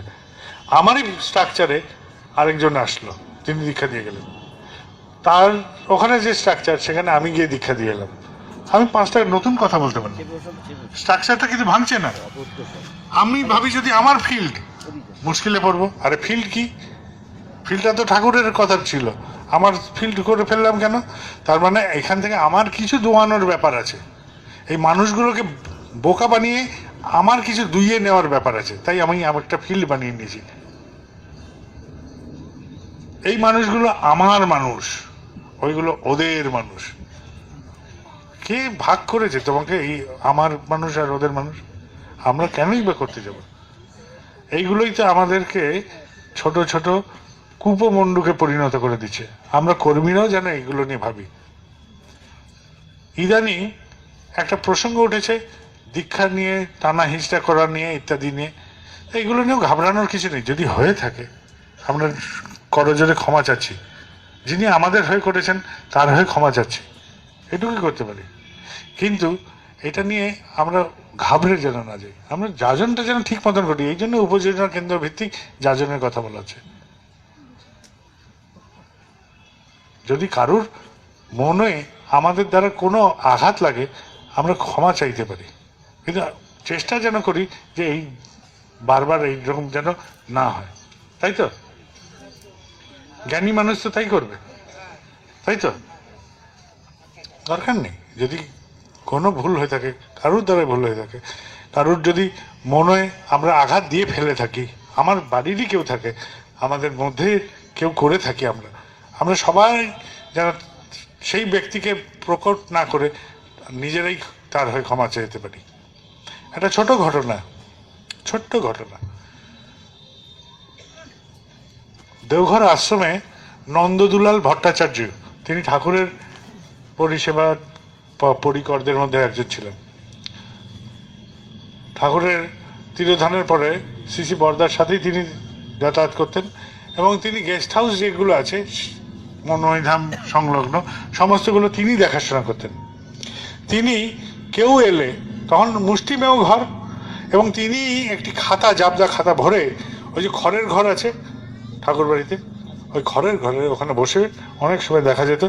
আমারই স্ট্রাকচারে আরেকজন আসলো, তিনি দীক্ষা দিয়ে গেলেন, তার ওখানে যে স্ট্রাকচার সেখানে আমি গিয়ে দীক্ষা দিয়ে এলাম, আমি 5টা নতুন কথা বলতে পারি। স্ট্রাকচারটা কিন্তু ভাঙছে না। আমি ভাবি যদি আমার ফিল্ড, মুশকিলে পড়বো। আরে ফিল্ড কি, ফিল্ডটা তো ঠাকুরের কথা ছিল, আমার ফিল্ড করে ফেললাম কেন? তার মানে এখান থেকে আমার কিছু দোয়ানোর ব্যাপার আছে, এই মানুষগুলোকে বোকা বানিয়ে আমার কিছু দুইয়ে নেওয়ার ব্যাপার আছে, তাই আমি একটা ফিল্ড বানিয়ে নিয়েছি। এই মানুষগুলো আমার মানুষ, ওইগুলো ওদের মানুষ। কে ভাগ করেছে তোমাকে এই আমার মানুষ আর ওদের মানুষ? আমরা কেনই বা করতে যাব? এইগুলোই তো আমাদেরকে ছোট ছোট কূপমণ্ডুকে পরিণত করে দিচ্ছে। আমরা কর্মীরাও যেন এইগুলো নিয়ে ভাবি। ইদানিং একটা প্রসঙ্গ উঠেছে দীক্ষা নিয়ে, টানা হিঁচড়া করা নিয়ে, ইত্যাদি নিয়ে। এইগুলো নিয়েও ঘাবড়ানোর কিছু নেই। যদি হয়ে থাকে আমরা করজোরে ক্ষমা চাচ্ছি, যিনি আমাদের হয়ে করেছেন তার হয়ে ক্ষমা চাচ্ছি, এটুকুই করতে পারি। কিন্তু এটা নিয়ে আমরা ঘাবড়ে যেন না যাই, আমরা যাজনটা যেন ঠিক মতন করি। এই জন্য উপযোজনা কেন্দ্র ভিত্তিক যাজনের কথা বলা হচ্ছে। যদি কারুর মনে আমাদের দ্বারা কোনো আঘাত লাগে আমরা ক্ষমা চাইতে পারি, কিন্তু চেষ্টা যেন করি যে এই বারবার এইরকম যেন না হয়। তাই তো জ্ঞানী মানুষ তো তাই করবে, তাই তো? দরকার নেই। যদি কোনো ভুল হয়ে থাকে, কারুর দ্বারা ভুল হয়ে থাকে, কারুর যদি মনে আমরা আঘাত দিয়ে ফেলে থাকি, আমার বাড়িরই কেউ থাকে, আমাদের মধ্যে কেউ করে থাকি, আমরা সবাই যেন সেই ব্যক্তিকে প্রকট না করে নিজেরাই তার হয়ে ক্ষমা চাইতে পারি। একটা ছোট্ট ঘটনা। দেওঘর আশ্রমে নন্দদুলাল ভট্টাচার্য, তিনি ঠাকুরের পরিষেবা পরিকরদের মধ্যে একজন ছিলেন। ঠাকুরের তিরোধানের পরে শ্রী বরদার সাথেই তিনি যাতায়াত করতেন এবং তিনি গেস্ট হাউস যেগুলো আছে মনোধাম সংলগ্ন সমস্তগুলো তিনি দেখাশোনা করতেন। তিনি কেউ এলে তখন মুষ্টিমেয় ঘর, এবং তিনি একটি খাতা, জাবদা খাতা ভরে, ওই যে খড়ের ঘর আছে ঠাকুর বাড়িতে, ওই খড়ের ঘরে ওখানে বসে অনেক সময় দেখা যেত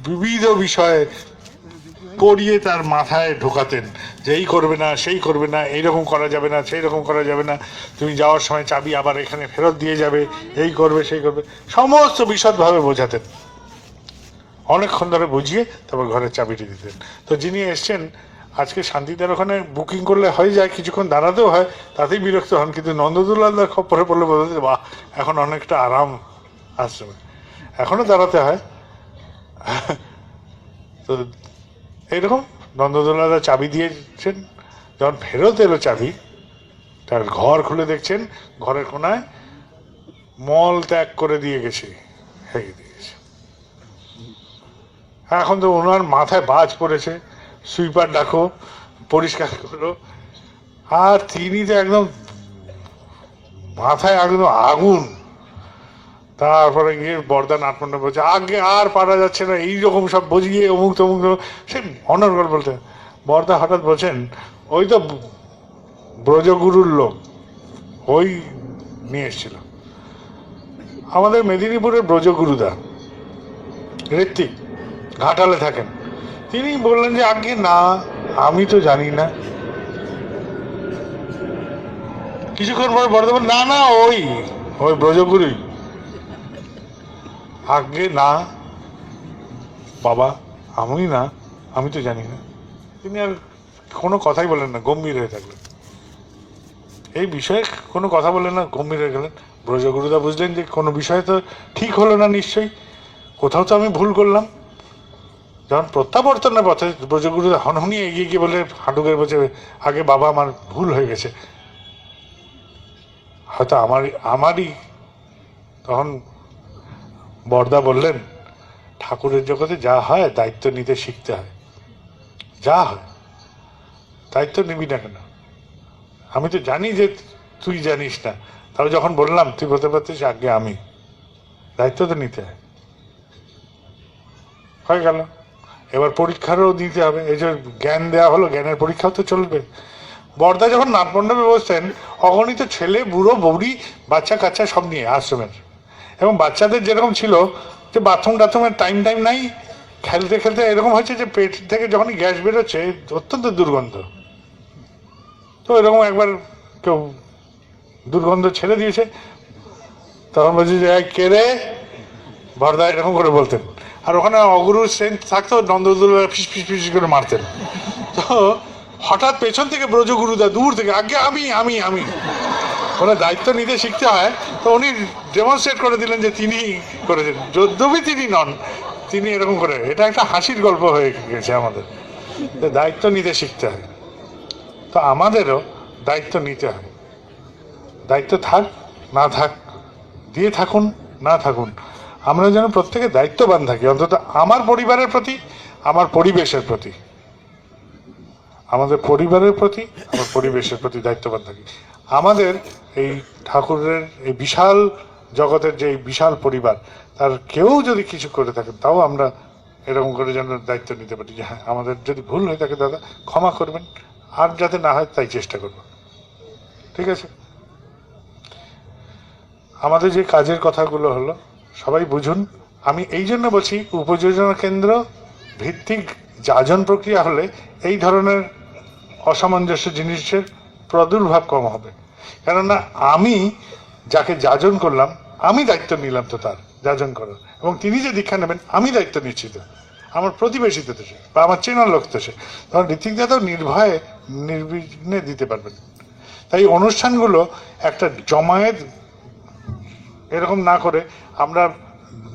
বিবিধ বিষয়ে পড়িয়ে তার মাথায় ঢোকাতেন যে এই করবে না, সেই করবে না, এইরকম করা যাবে না, সেই রকম করা যাবে না, তুমি যাওয়ার সময় চাবি আবার এখানে ফেরত দিয়ে যাবে, এই করবে সেই করবে, সমস্ত বিশদভাবে বোঝাতেন। অনেকক্ষণ ধরে বুঝিয়ে তারপর ঘরের চাবিটি দিতেন। তো যিনি এসছেন আজকে শান্তিদার ওখানে বুকিং করলে হয়ে যায়, কিছুক্ষণ দাঁড়াতেও হয়, তাতেই বিরক্ত হন, কিন্তু নন্দদুলালদার খপ্পরে পড়লে বলতে বাহ এখন অনেকটা আরাম আশ্রমে, এখনো দাঁড়াতে হয়। তো এইরকম নন্দদুলালদার চাবি দিয়েছেন, যখন ফেরত এলো চাবি, তার ঘর খুলে দেখছেন ঘরের কোনায় মল ত্যাগ করে দিয়ে গেছে, হেগে দিয়ে গেছে। এখন তো ওনার মাথায় বাজ পড়েছে, সুইপার ডাকো, পরিষ্কার করো, আর তিনি তো একদম মাথায় একদম আগুন। তারপরে গিয়ে বরদা নাটমন্ডা বলছে আগে আর পারা যাচ্ছে না, এইরকম সব বুঝিয়ে অমুক তমুক, সে অনর্গল বলতে। বরদা হঠাৎ বলছেন ওই তো ব্রজগুরুর লোক, ওই নিয়ে এসছিল আমাদের মেদিনীপুরের ব্রজগুরুদা, ঋত্বিক, ঘাটালে থাকেন। তিনি বললেন যে আগে না, আমি তো জানি না। কিছুক্ষণ পরে বরদা বলেন না না ওই ওই ব্রজগুরুই। আগে না বাবা, আমি না, আমি তো জানি না। তিনি আর কোনো কথাই বলেন না, গম্ভীর হয়ে থাকলেন। এই বিষয়ে কোনো কথা বললেন না, গম্ভীর হয়ে গেলেন। ব্রজগুরুদা বুঝলেন যে কোনো বিষয় তো ঠিক হলো না, নিশ্চয়ই কোথাও তো আমি ভুল করলাম। যখন প্রত্যাবর্তনের পথে ব্রজগুরুদা হনহনিয়ে এগিয়ে গিয়ে বলে হাঁটুকের বলছে আগে বাবা আমার ভুল হয়ে গেছে, হয়তো আমারই। তখন বরদা বললেন ঠাকুরের জগতে যা হয় দায়িত্ব নিতে শিখতে হয়, যা হয় দায়িত্ব নিবি না কেন? আমি তো জানি যে তুই জানিস না, তাহলে যখন বললাম তুই বলতে পারতিস আগে আমি, দায়িত্ব তো নিতে হয়। হয়ে গেল। এবার পরীক্ষারও দিতে হবে, এই যে জ্ঞান দেওয়া হলো, জ্ঞানের পরীক্ষাও তো চলবে। বরদা যখন নাটমণ্ডপে বসতেন অগণিত ছেলে বুড়ো বৌড়ি বাচ্চা কাচ্চা সব নিয়ে আশ্রমের, এবং বাচ্চাদের যেরকম ছিল যে বাথরুম টাথরুমের টাইম নাই, খেলতে খেলতে এরকম হয়েছে যে পেট থেকে যখনই গ্যাস বেরোচ্ছে অত্যন্ত দুর্গন্ধ। তো এরকম একবার কেউ দুর্গন্ধ ছেড়ে দিয়েছে, তখন বলছি যে কে রে, বরদা এরকম করে বলতেন। আর ওখানে অগুরুর স্ট্রেংথ থাকতো, নন্দদুল ফিস ফিস ফিস করে মারতেন। তো হঠাৎ পেছন থেকে ব্রজগুরুদা দূর থেকে আগে আমি আমি আমি ওরা দায়িত্ব নিতে শিখতে হয়। তো উনি ডেমনস্ট্রেট করে দিলেন যে তিনি করেছেন, যদ্যপি তিনি নন, তিনি এরকম করে। এটা একটা হাসির গল্প হয়ে গেছে আমাদের, দায়িত্ব নিতে শিখতে হয়। তো আমাদেরও দায়িত্ব নিতে হয়, দায়িত্ব থাক না থাক, দিয়ে থাকুন না থাকুন, আমরা যেন প্রত্যেকে দায়িত্ববান থাকি, অন্তত আমার পরিবারের প্রতি, আমার পরিবেশের প্রতি, আমাদের পরিবারের প্রতি, আমার পরিবেশের প্রতি দায়িত্ববান থাকি। আমাদের এই ঠাকুরের এই বিশাল জগতের যে বিশাল পরিবার, তার কেউ যদি কিছু করে থাকেন তাও আমরা এরকম করে যেন দায়িত্ব নিতে পারি যে হ্যাঁ আমাদের যদি ভুল হয়ে থাকে দাদা ক্ষমা করবেন, আর যাতে না হয় তাই চেষ্টা করব। ঠিক আছে? আমাদের যে কাজের কথাগুলো হলো সবাই বুঝুন। আমি এই জন্য বলছি উপযোজনা কেন্দ্র ভিত্তিক যাজন প্রক্রিয়া হলে এই ধরনের অসামঞ্জস্য জিনিসের প্রাদুর্ভাব কম হবে। কেননা আমি যাকে যাজন করলাম আমি দায়িত্ব নিলাম তো তার যাজন করার, এবং তিনি যে দীক্ষা নেবেন আমি দায়িত্ব নিচ্ছি তো, আমার প্রতিবেশী তো সে বা আমার চেনার লোক তো সে, তখন ঋত্বিক দাদাও নির্ভয়ে নির্বিঘ্নে দিতে পারবেন। তাই অনুষ্ঠানগুলো একটা জমায়েত এরকম না করে আমরা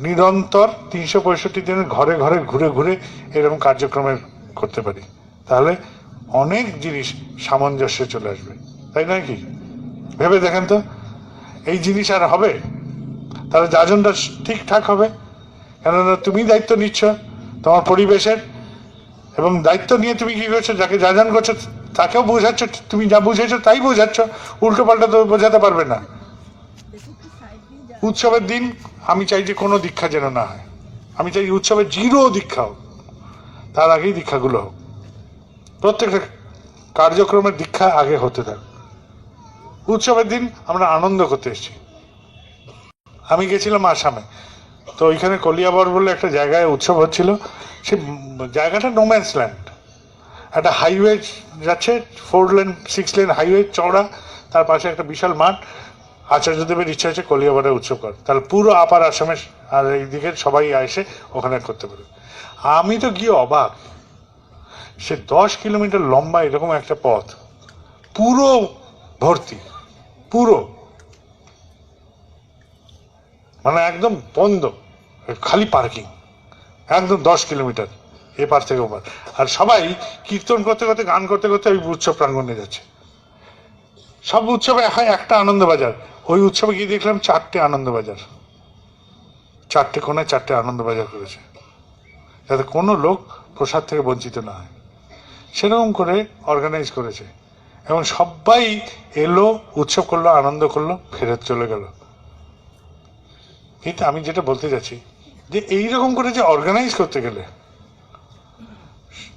নিরন্তর 365 দিনের ঘরে ঘরে ঘুরে ঘুরে এরকম কার্যক্রমের করতে পারি, তাহলে অনেক জিনিস সামঞ্জস্যে চলে আসবে। তাই নয় কি? ভেবে দেখেন তো, এই জিনিস আর হবে? তাহলে যাজনটা ঠিকঠাক হবে, কেননা তুমি দায়িত্ব নিচ্ছ তোমার পরিবেশের, এবং দায়িত্ব নিয়ে তুমি কি করছো, যাকে যা জান করছো তাকেও বোঝাচ্ছ, তুমি যা বুঝেছো তাই বোঝাচ্ছ, উল্টো পাল্টা তো বোঝাতে পারবে না। উৎসবের দিন আমি চাই যে কোনো দীক্ষা যেন না হয়, আমি চাই উৎসবের জিরো দীক্ষা হোক, তার আগেই দীক্ষাগুলো হোক, প্রত্যেকটা কার্যক্রমের দীক্ষা আগে হতে থাক। উৎসবের দিন আমরা আনন্দ করতে এসেছি। আমি গেছিলাম আসামে, তো ওইখানে কলিয়াবর বলে একটা জায়গায় উৎসব হচ্ছিল। সে জায়গাটা নোম্যান্স ল্যান্ড, একটা হাইওয়ে যাচ্ছে, 4 লেন 6 লেন হাইওয়ে চওড়া, তার পাশে একটা বিশাল মাঠ। আচার্যদেবের ইচ্ছা হচ্ছে কলিয়াবরে উৎসব কর, তাহলে পুরো আপার আসামে আর এইদিকে সবাই এসে ওখানে করতে পারে। আমি তো গিয়ে অবাক, সে 10 কিলোমিটার লম্বা এরকম একটা পথ, পুরো ভর্তি, পুরো মানে একদম বন্ধ, খালি পার্কিং, একদম 10 কিলোমিটার এপার থেকে ওপার। আর সবাই কীর্তন করতে করতে, গান করতে করতে ওই উৎসব প্রাঙ্গণে যাচ্ছে। সব উৎসবে হয় একটা আনন্দবাজার, ওই উৎসবে গিয়ে দেখলাম 4টে আনন্দবাজার, 4টে কোণায় 4টে আনন্দবাজার করেছে, যাতে কোনো লোক প্রসাদ থেকে বঞ্চিত না হয়, সেরকম করে অর্গানাইজ করেছে। এবং সবাই এলো, উৎসব করলো, আনন্দ করলো, ফেরত চলে গেল। কিন্তু আমি যেটা বলতে যাচ্ছি, যে এইরকম করে যে অর্গানাইজ করতে গেলে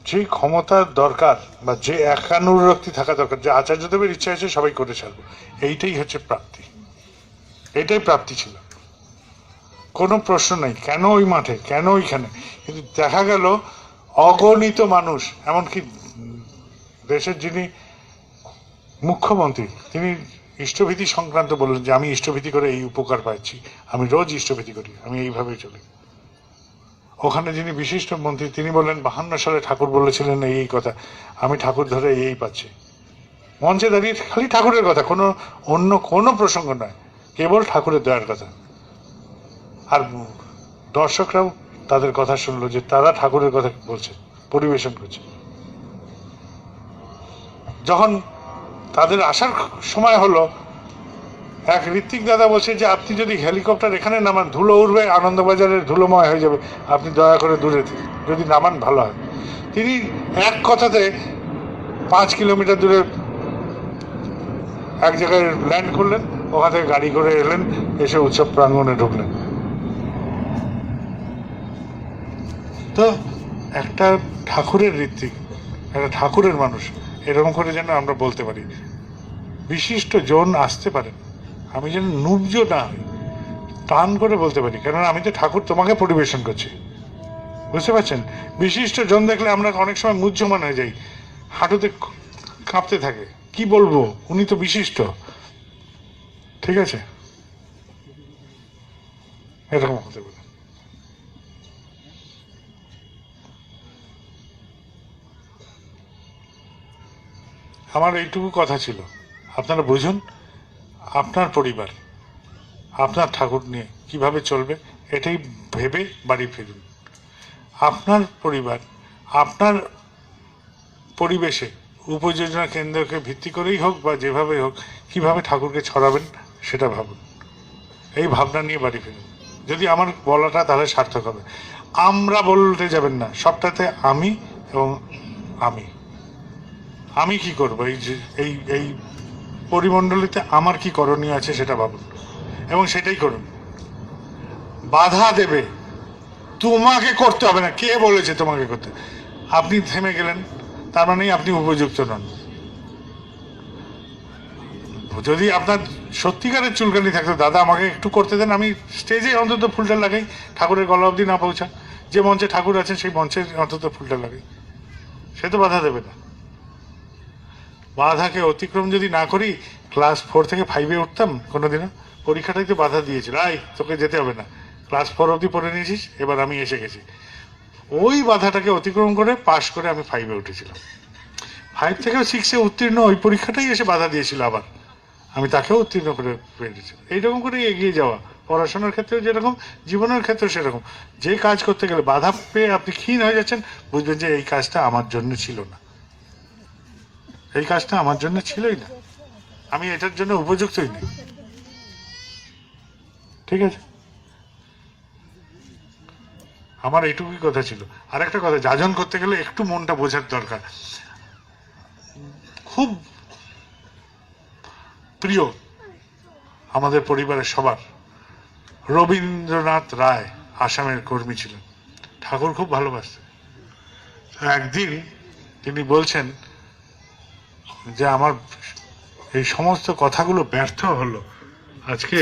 যে ক্ষমতার দরকার বা যে একানুরক্তি থাকা দরকার, যে আচার্যদেবের ইচ্ছা আছে সবাই করে ছাড়বো, এইটাই হচ্ছে প্রাপ্তি, এটাই প্রাপ্তি ছিল, কোনো প্রশ্ন নেই। কেন ওই মাঠে, কেন ওইখানে? কিন্তু দেখা গেল অগণিত মানুষ, এমনকি দেশের যিনি মুখ্যমন্ত্রী তিনি ইষ্টভীতি সংক্রান্ত বললেন যে আমি ইষ্টভীতি করে এই উপকার পাচ্ছি, আমি রোজ ইষ্টভীতি করি, আমি এইভাবেই চলি। ওখানে যিনি বিশিষ্ট মন্ত্রী তিনি বললেন 52 সালে ঠাকুর বলেছিলেন এই কথা, আমি ঠাকুর ধরে এই পাচ্ছি। মঞ্চে দাঁড়িয়ে খালি ঠাকুরের কথা, কোনো অন্য কোনো প্রসঙ্গ নয়, কেবল ঠাকুরের দয়ার কথা। আর দর্শকরাও তাদের কথা শুনলো যে তারা ঠাকুরের কথা বলছে, পরিবেশন করছে। যখন তাদের আসার সময় হলো, এক ঋত্বিক দাদা বলছে যে আপনি যদি হেলিকপ্টার এখানে নামান, ধুলো উঠবে, আনন্দবাজারের ধুলোময় হয়ে যাবে, আপনি দয়া করে দূরে যদি নামান ভালো হয়। তিনি এক কথাতে 5 কিলোমিটার দূরে এক জায়গায় ল্যান্ড করলেন, ওখান থেকে গাড়ি করে এলেন, এসে উৎসব প্রাঙ্গণে ঢুকলেন। তো একটা ঠাকুরের ঋত্বিক, একটা ঠাকুরের মানুষ, এরকম করে যেন আমরা বলতে পারি বিশিষ্ট জন আসতে পারেন, আমি যেন নুব্জ না হই, টান করে বলতে পারি, কেননা আমি তো ঠাকুর তোমাকে পরিবেশন করছি, বুঝতে পারছেন? বিশিষ্ট জন দেখলে আমরা অনেক সময় মুহ্যমান হয়ে যাই, হাঁটুতে কাঁপতে থাকে, কি বলবো, উনি তো বিশিষ্ট, ঠিক আছে, এরকম হতে পারে। আমার এইটুকু কথা ছিল, আপনারা বুঝুন আপনার পরিবার আপনার ঠাকুর নিয়ে কিভাবে চলবে, এটাই ভেবে বাড়ি ফিরুন। আপনার পরিবার আপনার পরিবেশে উপযোজনা কেন্দ্রকে ভিত্তি করেই হোক বা যেভাবেই হোক, কিভাবে ঠাকুরকে ছড়াবেন সেটা ভাবুন, এই ভাবনা নিয়ে বাড়ি ফিরুন। যদি আমার বলাটা তাহলে সার্থক হবে। আমরা বলতে যাবেন না, সবটাতে আমি এবং আমি কি করবো, এই যে এই এই পরিমণ্ডলিতে আমার কি করণীয় আছে সেটা ভাবুন এবং সেটাই করুন। বাধা দেবে, তোমাকে করতে হবে না, কে বলেছে তোমাকে করতে? আপনি থেমে গেলেন, তার মানেই আপনি উপযুক্ত নন। যদি আপনার সত্যিকারের চুলকানি থাকতো, দাদা আমাকে একটু করতে দেন, আমি স্টেজে অন্তত ফুলটা লাগাই, ঠাকুরের গলা অবধি না পৌঁছা, যে মঞ্চে ঠাকুর আছেন সেই মঞ্চে অন্তত ফুলটা লাগাই, সে তো বাধা দেবে না। বাধাকে অতিক্রম যদি না করি, ক্লাস 4 থেকে 5-এ উঠতাম কোনোদিনও, পরীক্ষাটাই তো বাধা দিয়েছিল, তোকে যেতে হবে না, ক্লাস 4 অবধি পড়ে নিয়েছিস, এবার আমি এসে গেছি। ওই বাধাটাকে অতিক্রম করে পাশ করে আমি 5-এ উঠেছিলাম। 5 থেকেও 6-এ উত্তীর্ণ ওই পরীক্ষাটাই এসে বাধা দিয়েছিল, আবার আমি তাকেও উত্তীর্ণ করে পেরেছিলাম। এইরকম করে এগিয়ে যাওয়া, পড়াশোনার ক্ষেত্রেও যেরকম, জীবনের ক্ষেত্রেও সেরকম। যে কাজ করতে গেলে বাধা পেয়ে আপনি ক্ষীণ হয়ে যাচ্ছেন, বুঝবেন যে এই কাজটা আমার জন্য ছিল না, এই কাজটা আমার জন্য ছিলই না, আমি এটার জন্য উপযুক্তই নেই, ঠিক আছে? আমার এইটুকুই কথা ছিল। আর একটা কথা, যাজন করতে গেলে একটু মনটা বোঝার দরকার। খুব প্রিয় আমাদের পরিবারের সবার রবীন্দ্রনাথ রায় আসামের কর্মী ছিলেন, ঠাকুর খুব ভালোবাসতেন। একদিন তিনি বলছেন যে আমার এই সমস্ত কথাগুলো ব্যর্থ হলো, আজকে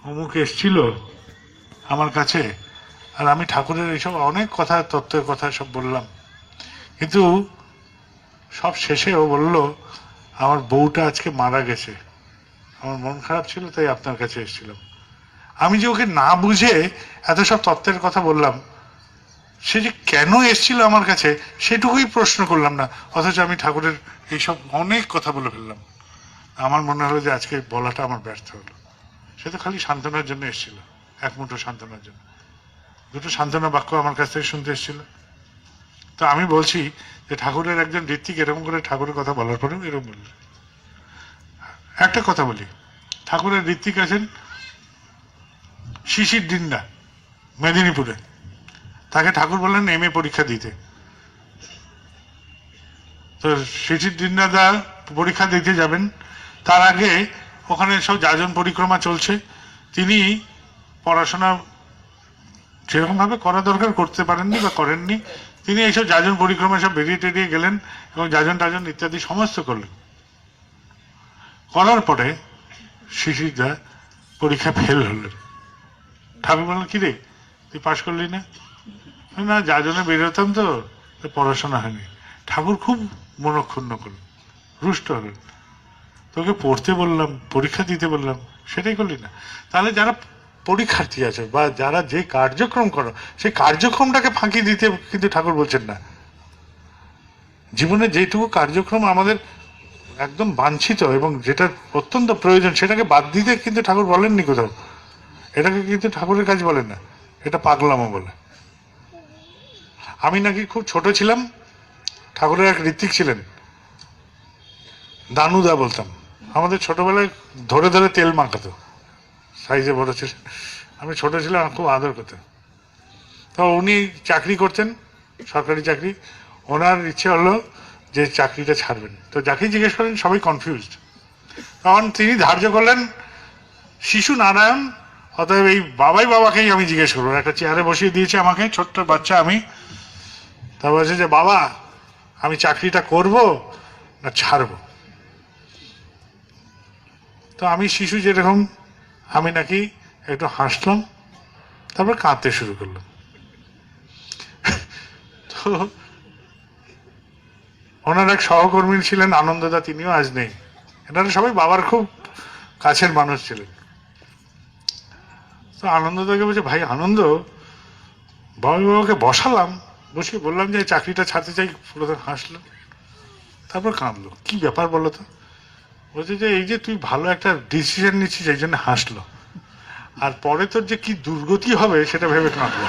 অমুক এসছিল আমার কাছে, আর আমি ঠাকুরের এইসব অনেক কথা, তত্ত্বের কথা সব বললাম, কিন্তু সব শেষে ও বলল আমার বউটা আজকে মারা গেছে, আমার মন খারাপ ছিল তাই আপনার কাছে এসেছিলাম। আমি যে ওকে না বুঝে এত সব তত্ত্বের কথা বললাম, সে যে কেন এসেছিল আমার কাছে সেটুকুই প্রশ্ন করলাম না, অথচ আমি ঠাকুরের এইসব অনেক কথা বলে ফেললাম। আমার মনে হলো যে আজকে বলাটা আমার ব্যর্থ হলো। সে তো খালি সান্ত্বনার জন্য এসেছিল, এক মুঠো সান্ত্বনার জন্য, দুটো সান্ত্বনা বাক্য আমার কাছ থেকে শুনতে এসেছিল। তো আমি বলছি যে ঠাকুরের একজন ঋত্বিক এরকম করে ঠাকুরের কথা বলার পরেও এরকম বলল। একটা কথা বলি, ঠাকুরের ঋত্বিক আছেন শিশির ডিন্ডা, মেদিনীপুরে। তাকে ঠাকুর বললেন MA পরীক্ষা দিতে। তো শিশির ডিন্ডা পরীক্ষা দিতে যাবেন, তার আগে ওখানে সব যাজন পরিক্রমা চলছে। তিনি পড়াশোনা যেরকম ভাবে করা দরকার করতে পারেননি বা করেননি। তিনি এইসব যাজন পরিক্রমা সব বেরিয়ে টেরিয়ে গেলেন এবং যাজন টাজন ইত্যাদি সমস্ত করলেন। করার পরে শিশিরদা পরীক্ষা ফেল হলেন। ঠাকুর বললেন কি রে তুই পাশ করলি না? না, যাজনে বেরোতাম তো পড়াশোনা হয়নি। ঠাকুর খুব মনক্ষুণ্ণ করলেন, রুষ্ট হলেন। তোকে পড়তে বললাম, পরীক্ষা দিতে বললাম, সেটাই করলি না। তাহলে যারা পরীক্ষার্থী আছে বা যারা যে কার্যক্রম করো, সেই কার্যক্রমটাকে ফাঁকি দিতে কিন্তু ঠাকুর বলছেন না। জীবনে যেটুকু কার্যক্রম আমাদের একদম বাঞ্ছিত এবং যেটা অত্যন্ত প্রয়োজন, সেটাকে বাদ দিতে কিন্তু ঠাকুর বলেননি কোথাও। এটাকে কিন্তু ঠাকুরের কাজ বলেন না, এটা পাগলামো বলে। আমি নাকি খুব ছোট ছিলাম, ঠাকুরের এক ঋত্বিক ছিলেন দানুদা বলতাম, আমাদের ছোটবেলায় ধরে ধরে তেল মাখাতো, সাইজে বড় ছিল। আমি ছোট ছিলাম, খুব আদর করতেন। তো উনি চাকরি করতেন, সরকারি চাকরি। ওনার ইচ্ছে হলো যে চাকরিটা ছাড়বেন। তো যাকেই জিজ্ঞেস করেন সবাই কনফিউজড। তখন তিনি ধার্য করলেন শিশু নারায়ণ, অতএব এই বাবাকেই আমি জিজ্ঞেস করবো। একটা চেয়ারে বসিয়ে দিয়েছে আমাকে, ছোট্ট বাচ্চা আমি। তা বলছে যে বাবা আমি চাকরিটা করব না ছাড়বো? তো আমি শিশু যেরকম, আমি নাকি একটু হাসলাম, তারপর কাঁদতে শুরু করলাম। তো ওনার এক সহকর্মী ছিলেন আনন্দদা, তিনিও আজ নেই। এনারা সবাই বাবার খুব কাছের মানুষ ছিলেন। তো আনন্দদাকে বলছে ভাই আনন্দ, বাবাকে বসালাম, বসিয়ে বললাম যে চাকরিটা ছাড়তে চাই। প্রথমে হাসলো, তারপর কাঁদলো। কি ব্যাপার বলো তো? বলছে যে এই যে তুই ভালো একটা ডিসিশন নিচ্ছিস এই জন্য হাসলো, আর পরে তোর যে কি দুর্গতি হবে সেটা ভেবে কাঁদলো।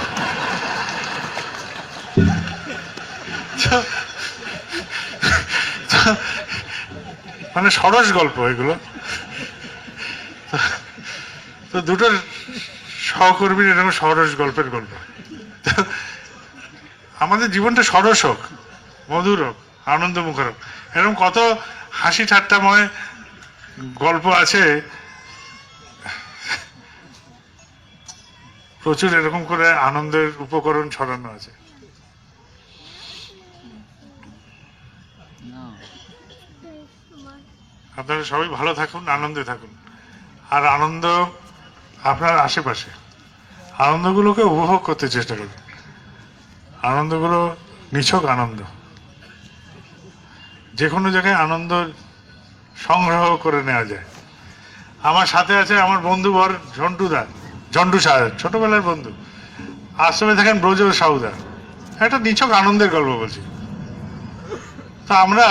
মানে সরস গল্প এগুলো। তো দুটো সহকর্মীর এরকম সরস গল্পের গল্প। আমাদের জীবনটা সরস হোক, মধুর হোক, আনন্দমুখর হোক, এরকম কত হাসি ঠাট্টাময় গল্প আছে। প্রচুর এরকম করে আনন্দের উপকরণ ছড়ানো আছে। আপনারা সবাই ভালো থাকুন, আনন্দে থাকুন। আর আনন্দ আপনার আশেপাশে, আনন্দগুলোকে উপভোগ করতে চেষ্টা করুন। আনন্দগুলো নিছক আনন্দ। যে কোনো জায়গায় আনন্দ সংগ্রহ করে নেওয়া যায়। আমার সাথে আছে আমার বন্ধুবর ঝন্টু সাহেব, ছোটবেলার বন্ধু। আশ্রমে থাকেন ব্রজ সাউদা। একটা নিছক আনন্দের গল্প বলছি। তো আমরা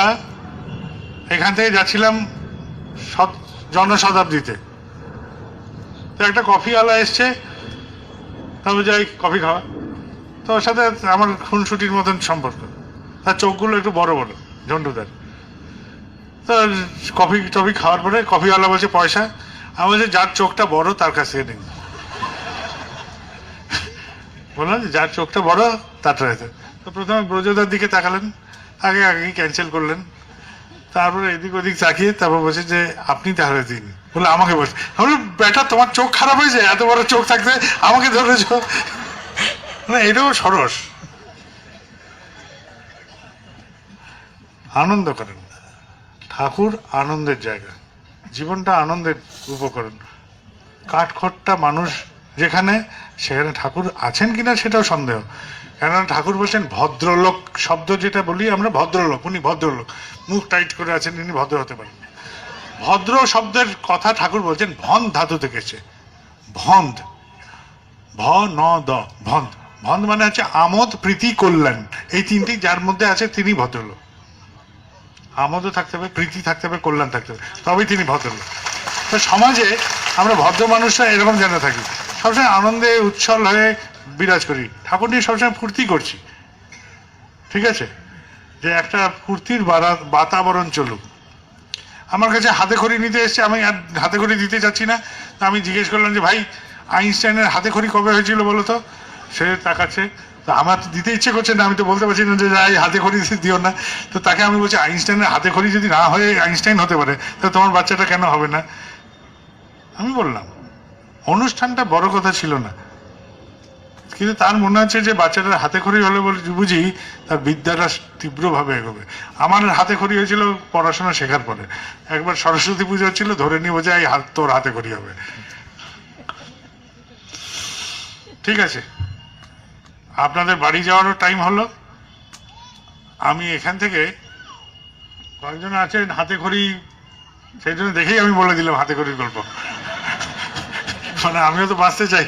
এখান থেকে যাচ্ছিলাম জনশতাব্দীতে। তো একটা কফিওয়ালা এসছে, তবে যাই কফি খাওয়া। তো ওর সাথে আমার খুনসুটির মতন সম্পর্ক। তার চোখগুলো একটু বড় বড়, ঝন্টুদার। তো কফি খাওয়ার পরে কফিওয়ালা বলছে পয়সা। আমি বলছি যার চোখটা বড় তার কাছ থেকে নেই। বললাম যে যার চোখটা বড় তারটা হয়েছে। তো প্রথমে ব্রজদার দিকে তাকালেন, আগে আগেই ক্যান্সেল করলেন, তারপরে এদিক ওদিক তাকিয়ে তারপর বলছে যে আপনি তাহলে দিন, বলে আমাকে বলছে। আমি বেটা তোমার চোখ খারাপ হয়েছে, এত বড় চোখ থাকতে আমাকে ধরেছ? না এটাও সরস। আনন্দ করেন, ঠাকুর আনন্দের জায়গা, জীবনটা আনন্দের উপকরণ। কাঠখোট্টা মানুষ যেখানে, সেখানে ঠাকুর আছেন কিনা সেটাও সন্দেহ। কেননা ঠাকুর বলছেন ভদ্রলোক শব্দ যেটা বলি আমরা, ভদ্রলোক, উনি ভদ্রলোক, মুখ টাইট করে আছেন, ইনি ভদ্র হতে পারেন। ভদ্র শব্দের কথা ঠাকুর বলছেন ভন্দ ধাতু থেকে এসেছে। ভন্দ, ভ ন দ, ভন্দ। ভন্দ মানে হচ্ছে আমোদ, প্রীতি, কল্যাণ, এই তিনটি যার মধ্যে আছে তিনি ভদ্রলোক। আমোদও থাকতে হবে, প্রীতি থাকতে হবে, কল্যাণ থাকতে হবে, তবেই তিনি ভদ্রলোক। তো সমাজে আমরা ভদ্র মানুষরা এরকম যেন থাকি, সবসময় আনন্দে উচ্ছল হয়ে বিরাজ করি, ঠাকুর নিয়ে সবসময় ফুর্তি করছি, ঠিক আছে, যে একটা ফুর্তির বাতাবরণ চলুক। আমার কাছে হাতে খড়ি নিতে এসছে, আমি আর হাতে খড়ি দিতে চাচ্ছি না। আমি জিজ্ঞেস করলাম যে ভাই আইনস্টাইনের হাতে খড়ি কবে হয়েছিল বলো তো? সে তাকাচ্ছে, তো আমার তো দিতে ইচ্ছে করছে না, আমি তো বলতে পারছি না যে যাই হাতে খড়ি দিও না। তো তাকে আমি বলছি আইনস্টাইনের হাতে খড়ি যদি না হয়ে আইনস্টাইন হতে পারে, তা তোমার বাচ্চাটা কেন হবে না? আমি বললাম অনুষ্ঠানটা বড় কথা ছিল না, কিন্তু তার মনে হচ্ছে যে বাচ্চাটার হাতে খড়ি হলে বলে বুঝি তার বিদ্যাটা তীব্রভাবে এগোবে। আমার হাতে খড়ি হয়েছিল পড়াশোনা শেখার পরে, একবার সরস্বতী পুজো হচ্ছিল, ধরে নিব যে এই তোর হাতে খড়ি হবে। ঠিক আছে, আপনাদের বাড়ি যাওয়ারও টাইম হলো। আমি এখান থেকে কয়েকজন আছেন হাতে খড়ি, সেই জন্য দেখেই আমি বলে দিলাম হাতে খড়ির গল্প, মানে আমিও তো বাঁচতে চাই।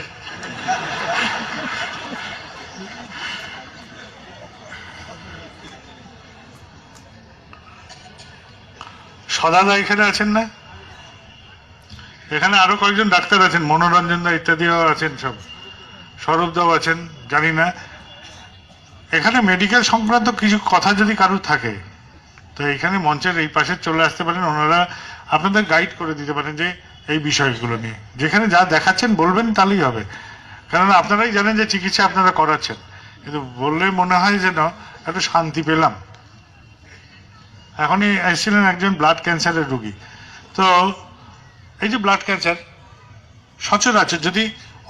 সদাদা এখানে আছেন না? এখানে আরো কয়েকজন ডাক্তার আছেন, মনোরঞ্জন দা ইত্যাদিও আছেন, সব সৌরভদাও আছেন, জানি না। এখানে মেডিকেল সংক্রান্ত কিছু কথা যদি কারোর থাকে তো এখানে মঞ্চের এই পাশে চলে আসতে পারেন, ওনারা আপনাদের গাইড করে দিতে পারেন যে এই বিষয়গুলো নিয়ে। যেখানে যা দেখাচ্ছেন বলবেন তাহলেই হবে, কেননা আপনারাই জানেন যে চিকিৎসা আপনারা করাচ্ছেন, কিন্তু বললে মনে হয় যেন একটু শান্তি পেলাম। এখনই এসেছিলেন একজন ব্লাড ক্যান্সারের রুগী। তো এই যে ব্লাড ক্যান্সার সচরাচর যদি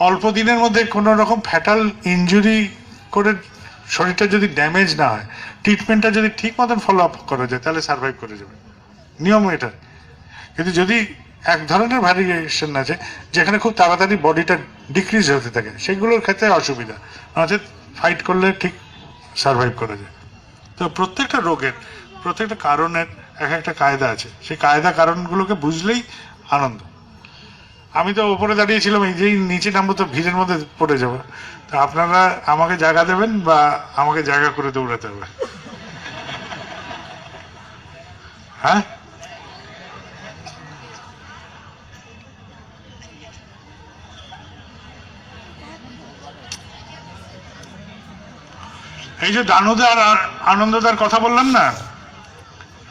অল্প দিনের মধ্যে কোনো রকম ফ্যাটাল ইনজুরি করে শরীরটা যদি ড্যামেজ না হয়, ট্রিটমেন্টটা যদি ঠিক মতন ফলো আপ করা যায়, তাহলে সার্ভাইভ করে যাবে, নিয়ম এটা। কিন্তু যদি এক ধরনের ভ্যারিয়েশন আছে যেখানে খুব তাড়াতাড়ি বডিটা ডিক্রিজ হতে থাকে, সেগুলোর ক্ষেত্রে অসুবিধা, অর্থাৎ ফাইট করলে ঠিক সার্ভাইভ করা যায়। তো প্রত্যেকটা রোগের, প্রত্যেকটা কারণের এক একটা কায়দা আছে, সেই কায়দা কারণগুলোকে বুঝলেই আনন্দ। আমি তো ওপরে দাঁড়িয়েছিলাম, এই যেই নিচে নামবো তো ভিড়ের মধ্যে পড়ে যাবো। তো আপনারা আমাকে জায়গা দেবেন বা আমাকে জায়গা করে দৌড়াতে হবে? হ্যাঁ, এই যে দানুদার আর আনন্দদার কথা বললাম না,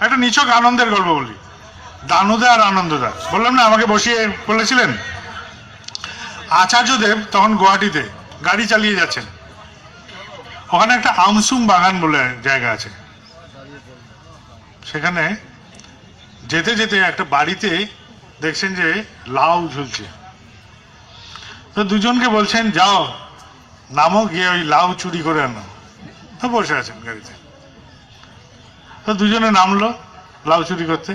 একটা নিছক আনন্দের গল্প বলি। দানুদা আর আনন্দদা বললাম না, আমাকে বসিয়ে বলেছিলেন। আচার্যদেব তখন গুয়াহাটিতে গাড়ি চালিয়ে যাচ্ছেন, ওখানে একটা আমসুম বাগান বলে জায়গা আছে, সেখানে যেতে যেতে একটা বাড়িতে দেখছেন যে লাউ ঝুলছে। তো দুজনকে বলছেন যাও নামো, গিয়ে ওই লাউ চুরি করে আনো। তো বসে আছেন গাড়িতে, তো দুজনে নামলো লাউ চুরি করতে।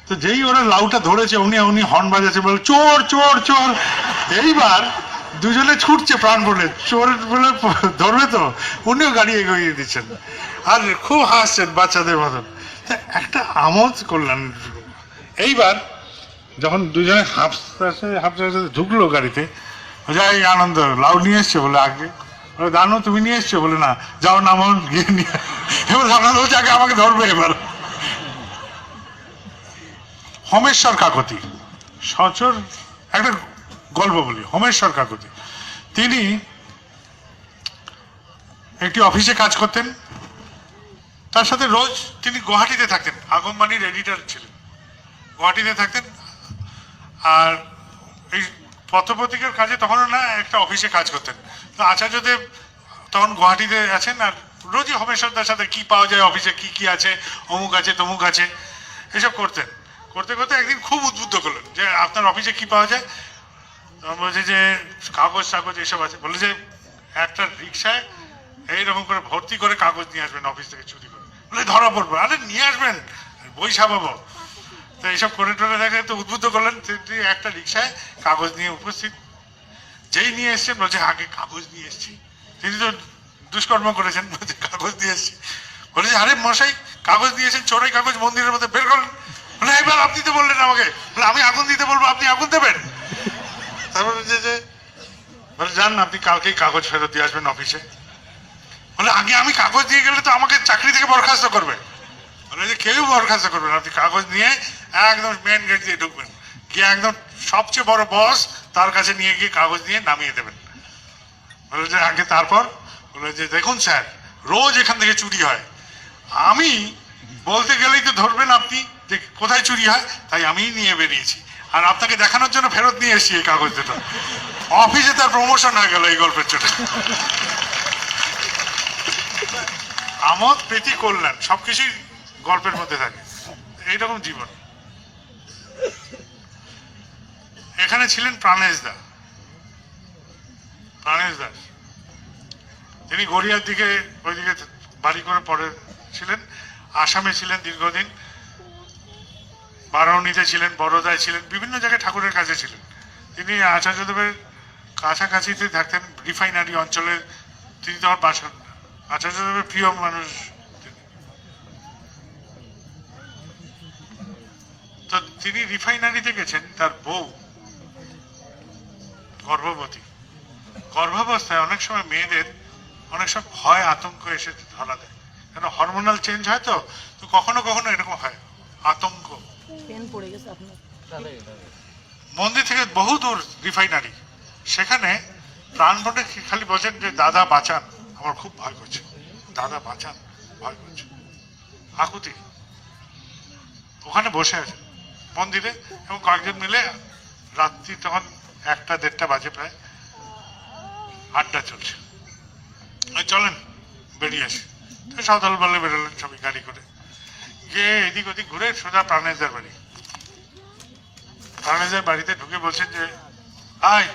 তো যেই ওরা লাউটা ধরেছে উনি হর্ন বাজাচ্ছে, বলে চোর চোর চোর। এইবার দুজনে ছুটছে প্রাণ বলে, চোর বলে ধরবে তো, উনিও গাড়ি এগিয়ে দিচ্ছেন আর খুব হাসছেন বাচ্চাদের মতন। একটা আমোদ করলেন। এইবার যখন দুজনে হাফতে ঢুকলো গাড়িতে, যাই আনন্দ লাউ নিয়ে এসছে বলে, আগে দানু তুমি নিয়ে এসছো বলে, না যাও নামো গিয়ে নিয়ে। এবার আনন্দ হচ্ছে আগে আমাকে ধরবে। এবার হোমেশ্বর কাকতি, সচর একটা গল্প বলি। হোমেশ্বর কাকতি তিনি একটি অফিসে কাজ করতেন, তার সাথে রোজ তিনি গুয়াহাটিতে থাকতেন, আগমবাণীর এডিটর ছিলেন, গুয়াহাটিতে থাকতেন। আর এই পত্রপত্রিকার কাজে তখনও না একটা অফিসে কাজ করতেন। তো আচার্যদেব তখন গুয়াহাটিতে আছেন, আর রোজই হমেশ্বরদার সাথে কি পাওয়া যায় অফিসে, কি কি আছে, অমুক আছে তমুক আছে, এসব করতেন। করতে করতে একদিন খুব উদ্বুদ্ধ করলেন যে আপনার অফিসে কি পাওয়া যায়। তখন বলছে যে কাগজ টাগজ এসব আছে। বলে যে একটা রিক্সায় এইরকম করে ভর্তি করে কাগজ নিয়ে আসবেন অফিস থেকে চুরি করে। বলে ধরা পড়বো। আরে নিয়ে আসবেন, বই ছাপাবো। তো এইসব করে টোরে দেখে তো উদ্বুদ্ধ করলেন। তিনি একটা রিক্সায় কাগজ নিয়ে উপস্থিত। যেই নিয়ে এসছেন বলছে আগে কাগজ নিয়ে এসছি। তিনি তো দুষ্কর্ম করেছেন, বলছে কাগজ দিয়ে এসছি। বলেছে আরে মশাই কাগজ দিয়েছেন, চোরাই কাগজ মন্দিরের মধ্যে বের করেন। বলে এবার আপনি তো বললেন আমাকে, বলে আমি আগুন দিতে বলবো, আপনি আগুন দেবেন? তারপর বলছে যে বলে যান আপনি কালকেই কাগজ ফেরত দিয়ে আসবেন অফিসে। বলে আগে আমি কাগজ দিয়ে গেলে তো আমাকে চাকরি থেকে বরখাস্ত করবে। বলে যে কেউ বরখাস্ত করবে না, আপনি কাগজ নিয়ে একদম মেন গেট দিয়ে ঢুকবেন, গিয়ে একদম সবচেয়ে বড় বস তার কাছে নিয়ে গিয়ে কাগজ নিয়ে নামিয়ে দেবেন। বলে যে আগে তারপর বলে যে দেখুন স্যার, রোজ এখান থেকে চুরি হয়, আমি বলতে গেলেই তো ধরবেন আপনি যে কোথায় চুরি হয়, তাই আমিই নিয়ে বেরিয়েছি, আর আপনাকে দেখানোর জন্য ফেরত নিয়ে এসেছি এই কাগজ দুটো। অফিসে তার প্রমোশন হয়ে গেল এই গল্পের চোটে। আমোদ প্রীতি কল্যাণ সবকিছুই গল্পের মধ্যে থাকে, এইরকম জীবন। এখানে ছিলেন প্রাণেশ দা, প্রাণেশ দাস। তিনি গড়িয়ার দিকে ওইদিকে বাড়ি করে পরে ছিলেন। আসামে ছিলেন দীর্ঘদিন, বারাউনিতে ছিলেন, বড়োদায় ছিলেন, বিভিন্ন জায়গায় ঠাকুরের কাছে ছিলেন। তিনি আচার্যদেবের কাছাকাছিতে থাকতেন, রিফাইনারি অঞ্চলে তিনি তখন বাস করেন। আচার্যদেবের প্রিয় মানুষ। তো তিনি রিফাইনারিতে গেছেন, তার বউ গর্ভবতী। গর্ভাবস্থায় অনেক সময় মেয়েদের অনেক সব ভয় আতঙ্ক এসে ধরা দেয়, কেন হরমোনাল চেঞ্জ হয়। তো তো কখনো কখনো এরকম হয় আতঙ্ক। মন্দির থেকে বহু দূর রিফাইনারি, সেখানে প্রাণপণে খালি বলছেন যে দাদা বাঁচান, আমার খুব ভয় করছে, দাদা বাঁচান, ভয় করছে। আকুতি ওখানে বসে আছে মন্দিরে, এবং কয়েকজন মিলে রাত্রি তখন 1টা-1:30 বাজে প্রায়, আড্ডা চলছে। চলেন বেরিয়ে আসি। সদল বলে বেরোলেন সবাই গাড়ি করে, গিয়ে এদিক ওদিক ঘুরে সোজা প্রাণেশদার বাড়ি। প্রাণেশদার বাড়িতে ঢুকে বলছেন যে আয়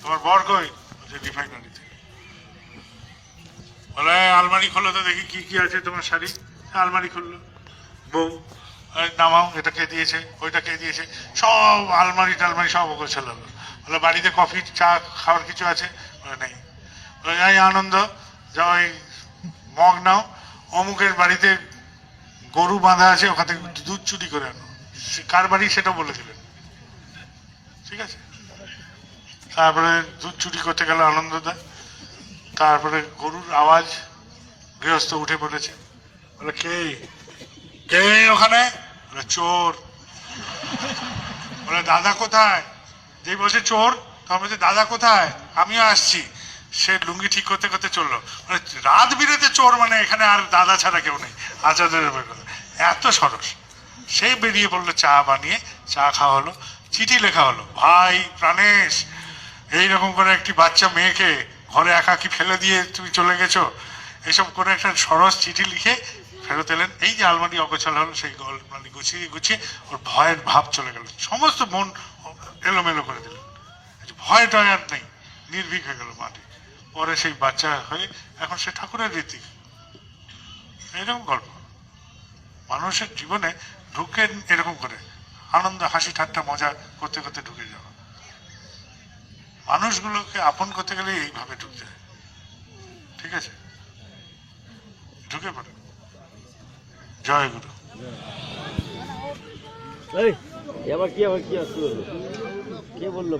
তোমার বর কই? বলছে রিফাইনারিতে। বলে আলমারি খোলো তো দেখি কি কি আছে তোমার শাড়ি। আলমারি খুললো, বউ নামাও, এটা কে দিয়েছে, ওইটা কে দিয়েছে, সব আলমারি টালমারি সব গোছালো। বলে বাড়িতে কফি চা খাওয়ার কিছু আছে? বলে নেই। বলে যাই আনন্দ, যাও ওই মগ নাও, অমুকের বাড়িতে গরু বাঁধা আছে, ওখান থেকে দুধ চুরি করে আনো। কার বাড়ি সেটা বলে দিলেন, ঠিক আছে। তারপরে দুধ চুরি করতে গেল আনন্দদা। তারপরে গরুর আওয়াজ, গৃহস্থ উঠে পড়েছে। বলে কে কে ওখানে? বলে চোর। বলে দাদা কোথায়? যেই বলছে চোর, তখন বলছে দাদা কোথায়, আমিও আসছি। সে লুঙ্গি ঠিক করতে করতে চললো। মানে রাত বিরেতে চোর, মানে এখানে আর দাদা ছাড়া কেউ নেই। আচার্যদেবের কথা এত সরস। সে বেরিয়ে পড়লো, চা বানিয়ে চা খাওয়া হলো, চিঠি লেখা হলো, ভাই প্রাণেশ, এইরকম করে একটি বাচ্চা মেয়েকে ঘরে একাকি ফেলে দিয়ে তুমি চলে গেছো, এসব করে একটা সরস চিঠি লিখে ফেরত এলেন। এই যে আলমারি অগোছাল হলো, সেই আলমারি গুছিয়ে গুছিয়ে ওর ভয়ের ভাব চলে গেল, সমস্ত মন এলোমেলো করে দিলেন, ভয় টয় আর নেই, নির্ভীক হয়ে গেল মাটি। পরে সেই বাচ্চা হয়ে এখন সে ঠাকুরের রীতি। এরকম গল্প মানুষের জীবনে ঢুকে এরকম করে আনন্দ, হাসি ঠাট্টা মজা করতে করতে ঢুকে যাওয়া। মানুষগুলোকে আপন করতে গেলে এইভাবে ঢুকতে হয়, ঠিক আছে? ঢুকে পড়ে। জয় গুরু। আবার কি শুরু হলো? কে বললো?